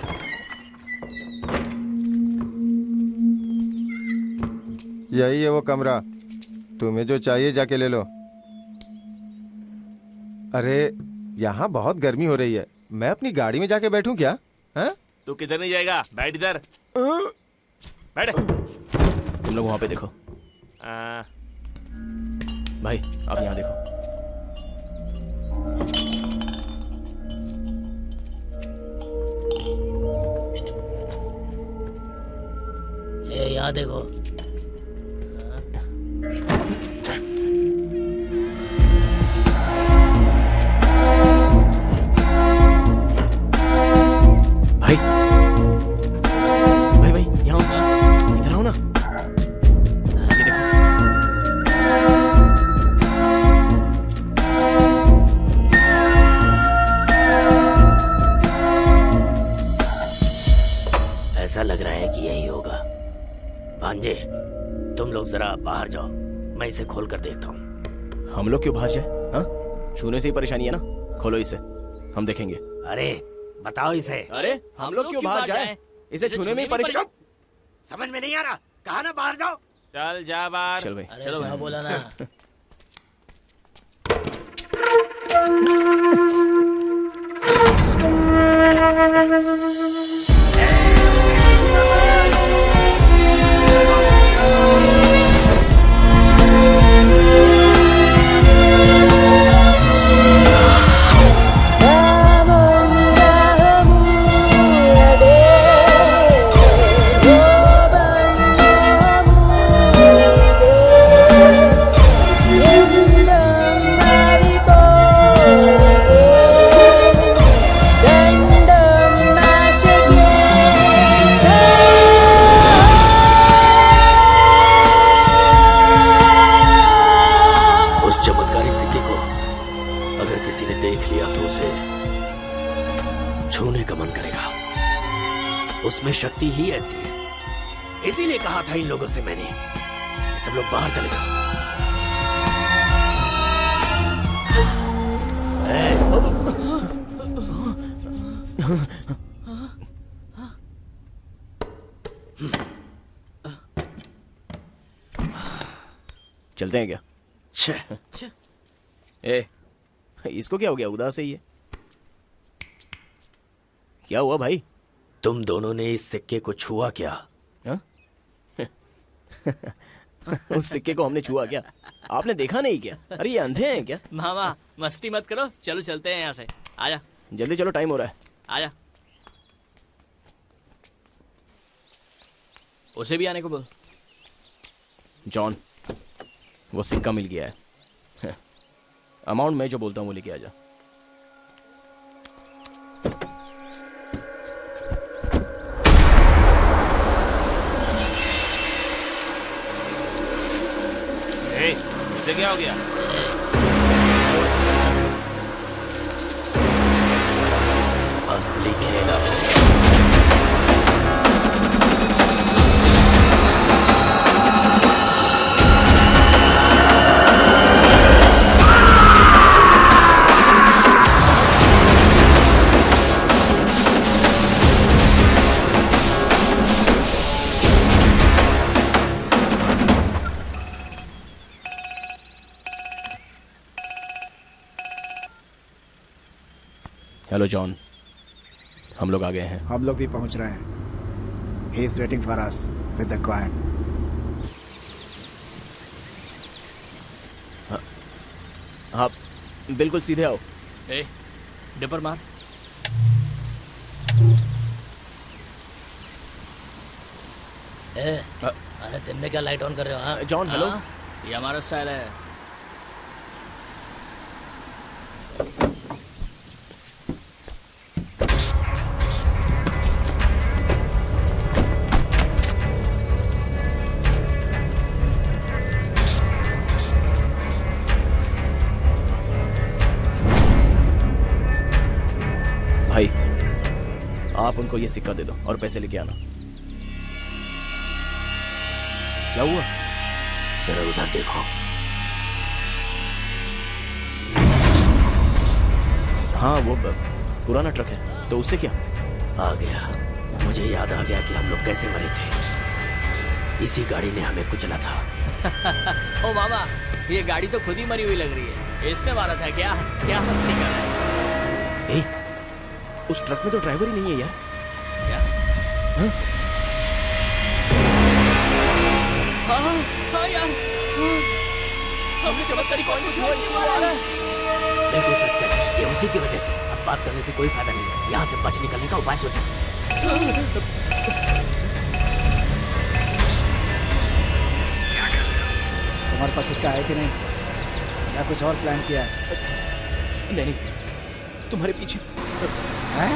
यही है वो कमरा, तुम्हें जो चाहिए जाके ले लो। अरे यहाँ बहुत गर्मी हो रही है, मैं अपनी गाड़ी में जाके बैठूं क्या? हैं? तू किधर नहीं जाएगा, बैठ इधर बैठ। तुम लोग वहां पे देखो। भाई आप यहाँ देखो। ये यहाँ देखो। भाई भाई भाई यहाँ इधर आओ ना। ये देखो। ऐसा लग रहा है कि यही होगा। भांजे, तुम लोग जरा बाहर जाओ, मैं इसे खोल कर देखता हूँ। हम लोग क्यों बाहर जाए? हाँ, छूने से ही परेशानी है ना, खोलो इसे, हम देखेंगे। अरे बताओ इसे। अरे हम लोग क्यों बाहर जाएं? इसे छूने में ही परेशान। समझ में नहीं आ रहा, कहा ना बाहर जाओ। चल जा बाहर। चल भाई। चलो भाई बोला ना। उसमें शक्ति ही ऐसी है, इसीलिए कहा था इन लोगों से मैंने, सब लोग बाहर चले जाओ। चलते हैं क्या? ए, इसको क्या हो गया? उदास है ये। क्या हुआ भाई? तुम दोनों ने इस सिक्के को छुआ क्या? उस सिक्के को हमने छुआ क्या? आपने देखा नहीं क्या? अरे ये अंधे हैं क्या? मामा मस्ती मत करो, चलो चलते हैं यहाँ से। आजा जल्दी चलो, टाइम हो रहा है। आजा, उसे भी आने को बोल। जॉन, वो सिक्का मिल गया है। अमाउंट मैं जो बोलता हूँ वो लेके आजा। इसे क्या हो गया? असली खेला। हेलो जॉन, हम लोग आ गए हैं। हम लोग भी पहुंच रहे हैं। He is waiting for us with the coin. हाँ, बिल्कुल सीधे आओ। ए, डिपर मार। अरे दिन में क्या लाइट ऑन कर रहे हो? हाँ जॉन, हेलो। ये हमारा स्टाइल है। भाई, आप उनको ये सिक्का दे दो और पैसे लेके आना। क्या हुआ? जरा उधर देखो। हाँ, वो पुराना ट्रक है, तो उससे क्या? आ गया, मुझे याद आ गया कि हम लोग कैसे मरे थे। इसी गाड़ी ने हमें कुचला था। ओ मामा, ये गाड़ी तो खुद ही मरी हुई लग रही है। इसने मारा था क्या? क्या मस्ती कर रहा है? उस ट्रक में तो ड्राइवर ही नहीं है यार। क्या? हाँ यार, हमने चमत्कारी कौन सी बिल्कुल सच कह, ये उसी की वजह से। अब बात करने से कोई फायदा नहीं है, यहाँ से बच निकलने का उपाय सोचो। तुम्हारे पास सिक्का है कि नहीं, या कुछ और प्लान किया है? नहीं, तुम्हारे पीछे हैं?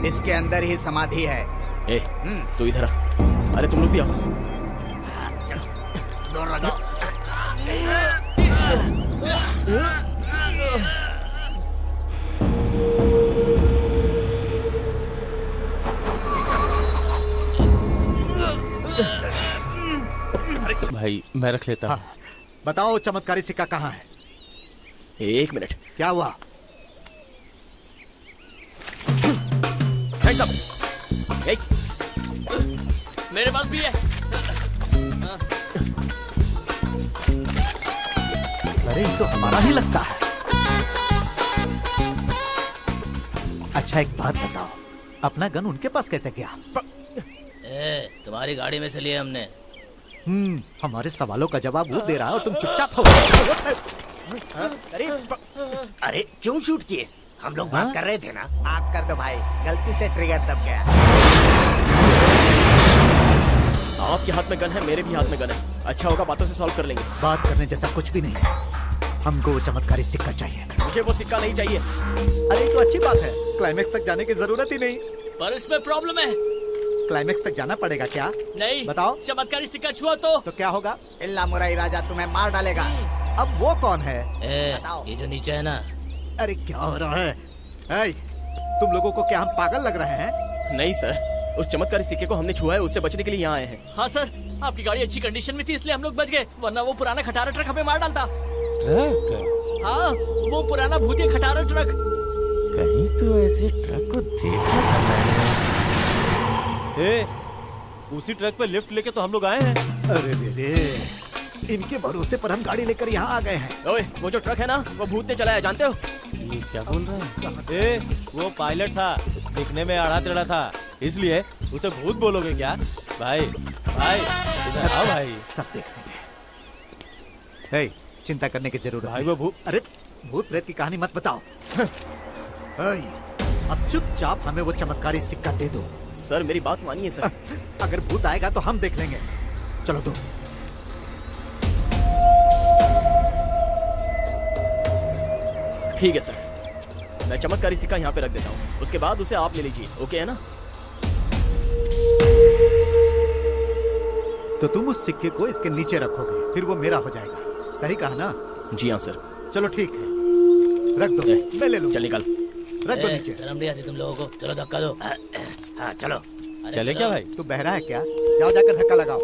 इसके अंदर ही समाधि है। ए, तू इधर आ। अरे तुम लोग भी आओ। जोर लगाओ। भाई मैं रख लेता हूँ। बताओ चमत्कारी सिक्का कहाँ है? 1 मिनट। क्या हुआ? भाई साहब, मेरे पास भी है। अरे ये तो हमारा ही लगता है। अच्छा एक बात बताओ, अपना गन उनके पास कैसे गया? तुम्हारी गाड़ी में से लिए हमने। हमारे सवालों का जवाब वो दे रहा है और तुम चुपचाप हो। अरे क्यों शूट किए? हम लोग बात कर रहे थे ना। माफ कर दो भाई, गलती से ट्रिगर दब गया। आपके हाथ में गन है, मेरे भी हाथ में गन है। अच्छा होगा बातों से सॉल्व कर लेंगे। बात करने जैसा कुछ भी नहीं है। हमको वो चमत्कारी सिक्का चाहिए। मुझे वो सिक्का नहीं चाहिए। अरे तो अच्छी बात है, क्लाइमेक्स तक जाने की जरूरत ही नहीं। पर इसमें प्रॉब्लम है। क्लाइमेक्स तक जाना पड़ेगा क्या? नहीं। बताओ। चमत्कारी सिक्का छुआ तो क्या होगा? इल्ला मुराई राजा तुम्हें मार डालेगा। अब वो कौन है? ये जो नीचे है ना। अरे क्या हो रहा है? तुम लोगों को क्या हम पागल लग रहे हैं? नहीं सर, उस चमत्कारी सिक्के को हमने छुआ है, उससे बचने के लिए यहाँ आए हैं। हाँ सर, आपकी गाड़ी अच्छी कंडीशन में थी इसलिए हम लोग बच गए, वरना वो पुराना खटारा ट्रक हमें मार डालता। ट्रक? हाँ, वो पुराना भूतिया खटारा ट्रक। कहीं तो ऐसे ट्रक को देखा था मैंने। उसी ट्रक पे लिफ्ट लेके तो हम लोग आए हैं। अरे रे, इनके भरोसे पर हम गाड़ी लेकर यहाँ आ गए हैं। ओए, वो जो ट्रक है ना, वो भूत ने चलाया, जानते हो? ये क्या बोल रहा है? वो पायलट था, दिखने में आड़ा टेढ़ा था, इसलिए उसे भूत बोलोगे क्या? भाई भाई इधर आओ भाई, सब देख लेंगे। चिंता करने की जरूरत भाई वो भूत। अरे भूत प्रेत की कहानी मत बताओ। अब चुपचाप हमें वो चमत्कारी सिक्का दे दो। सर मेरी बात मानिए सर। अगर भूत आएगा तो हम देख लेंगे। चलो दो। ठीक है सर, मैं चमत्कारी सिक्का यहाँ पे रख देता हूँ, उसके बाद उसे आप ले लीजिए। ओके है ना? तो तुम उस सिक्के को इसके नीचे रखोगे, फिर वो मेरा हो जाएगा। सही कहा ना? जी हाँ सर। चलो ठीक है, रख दो। मैं ले लूँ। चल निकाल। रख दो नीचे। शर्म नहीं आती तुम लोगों को? चलो धक्का दो। हाँ चलो। चले क्या भाई? तू बहरा है क्या? जाओ जाकर धक्का लगाओ।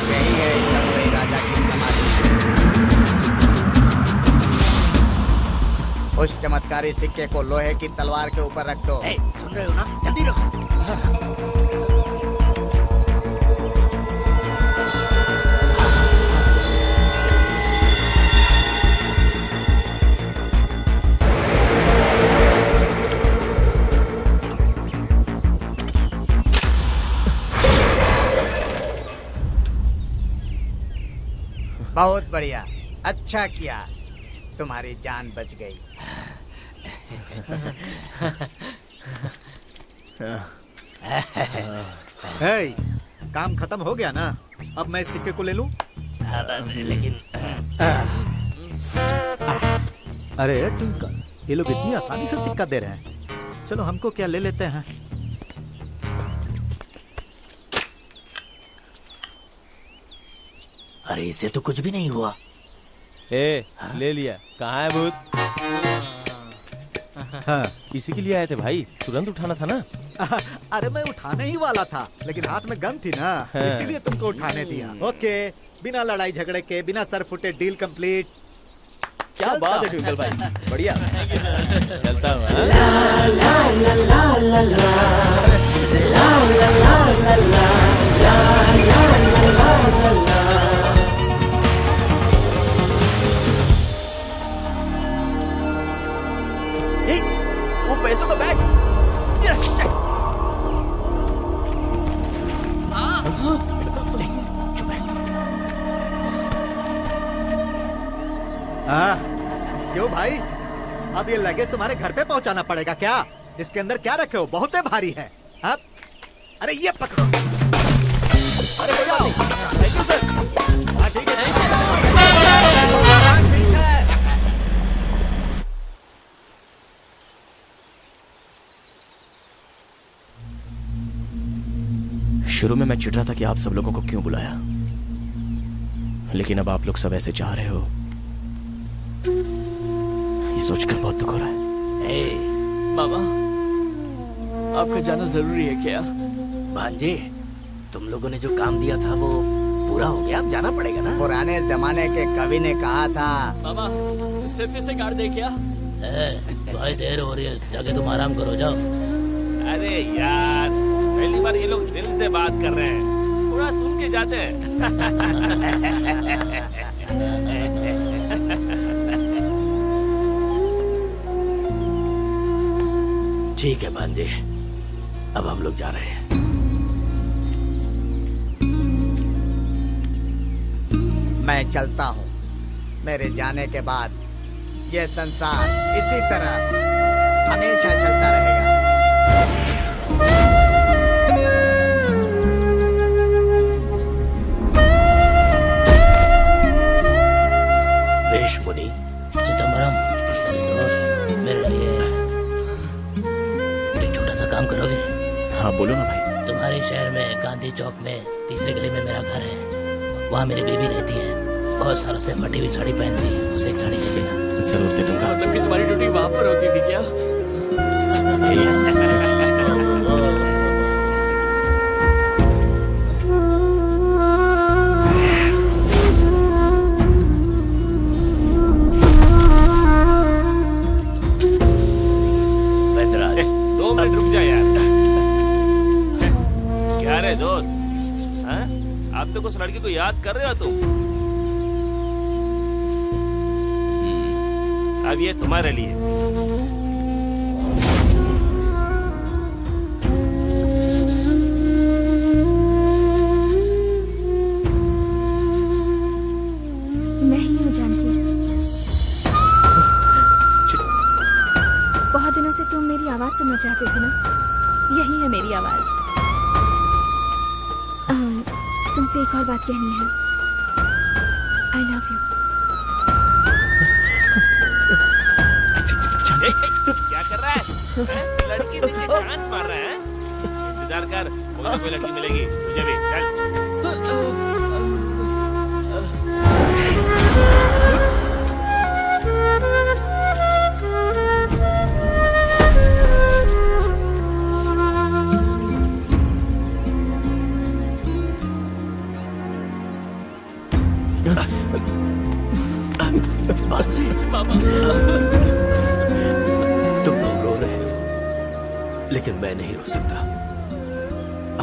यही है इल्ला मुराई राजा की समाधि। उस चमत्कारी सिक्के को लोहे की तलवार के ऊपर रख दो। सुन रहे हो ना? जल्दी रखो। बहुत बढ़िया, अच्छा किया, तुम्हारी जान बच गई। काम खत्म हो गया ना? अब मैं इस सिक्के को ले लूं? लेकिन अरे ट्विंकल, ये लोग इतनी आसानी से सिक्का दे रहे हैं। चलो हमको क्या ले लेते हैं। अरे इसे तो कुछ भी नहीं हुआ। ले लिया। कहाँ है भूत? हाँ, इसी के लिए आए थे भाई, तुरंत उठाना था ना। अरे मैं उठाने ही वाला था, लेकिन हाथ में गन थी ना, इसीलिए तुमको उठाने दिया। ओके, बिना लड़ाई झगड़े के, बिना सर फुटे, डील कंप्लीट। क्या बात है ट्विंकल भाई, बढ़िया। चलता हूँ। वो पैसों का बैग। क्यों भाई, अब ये लगेज तुम्हारे घर पे पहुंचाना पड़ेगा क्या? इसके अंदर क्या रखे हो? बहुत भारी है। अब अरे ये पकड़ो। अरे कोई बात नहीं, थैंक यू सर। हाँ ठीक है। शुरू में मैं चिढ़ रहा था कि आप सब लोगों को क्यों बुलाया, लेकिन अब आप लोग सब ऐसे चाह रहे हो, ये सोचकर बहुत दुख हो रहा है। मामा, आपका जाना जरूरी है क्या? भांजे, तुम लोगों ने जो काम दिया था वो पूरा हो गया, अब जाना पड़ेगा ना। पुराने जमाने के कवि ने कहा था। मामा, सिर्फ इसे गाड़ दे क्या? भाई देर हो रही है, जाके तुम आराम करो, जाओ। अरे यार, पहली बार ये लोग दिल से बात कर रहे हैं, थोड़ा सुन के जाते हैं। ठीक है भांजे, अब हम लोग जा रहे हैं। मैं चलता हूँ। मेरे जाने के बाद ये संसार इसी तरह हमेशा चलता रहेगा। वेश मुनि, चिदम्बरम, मेरे लिए एक छोटा सा काम करोगे? हाँ बोलो ना भाई। तुम्हारे शहर में गांधी चौक में तीसरे गली में मेरा घर है, वहाँ मेरी बीवी रहती है। बहुत सालों से फटी हुई साड़ी पहन रही है, उसे एक साड़ी दे देना। जरूर दे दूंगा। मतलब कि तुम्हारी ड्यूटी वहाँ पर होती थी क्या? वेदराज, 2 मिनट रुक जा यार। क्या रे दोस्त, हाँ? आप तो उस लड़की को याद कर रहे हो तुम? अब ये तुम्हारे लिए। मैं ही हूँ जानकी। बहुत दिनों से तुम मेरी आवाज सुनना चाहते थे ना? यही है मेरी आवाज। तुमसे एक और बात कहनी है। I love you. क्या कर रहा है? लड़की तुझे चांस मार रहा है? इंतजार कर, कोई लड़की मिलेगी तुझे भी। चल। तुम लोग रो रहे हो, लेकिन मैं नहीं रो सकता।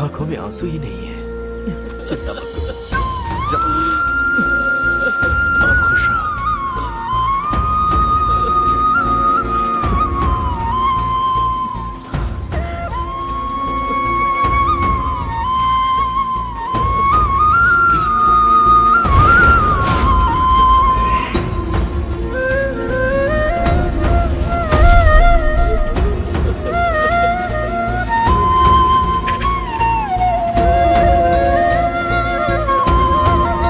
आंखों में आंसू ही नहीं है। चिंता मत करो, जाओ।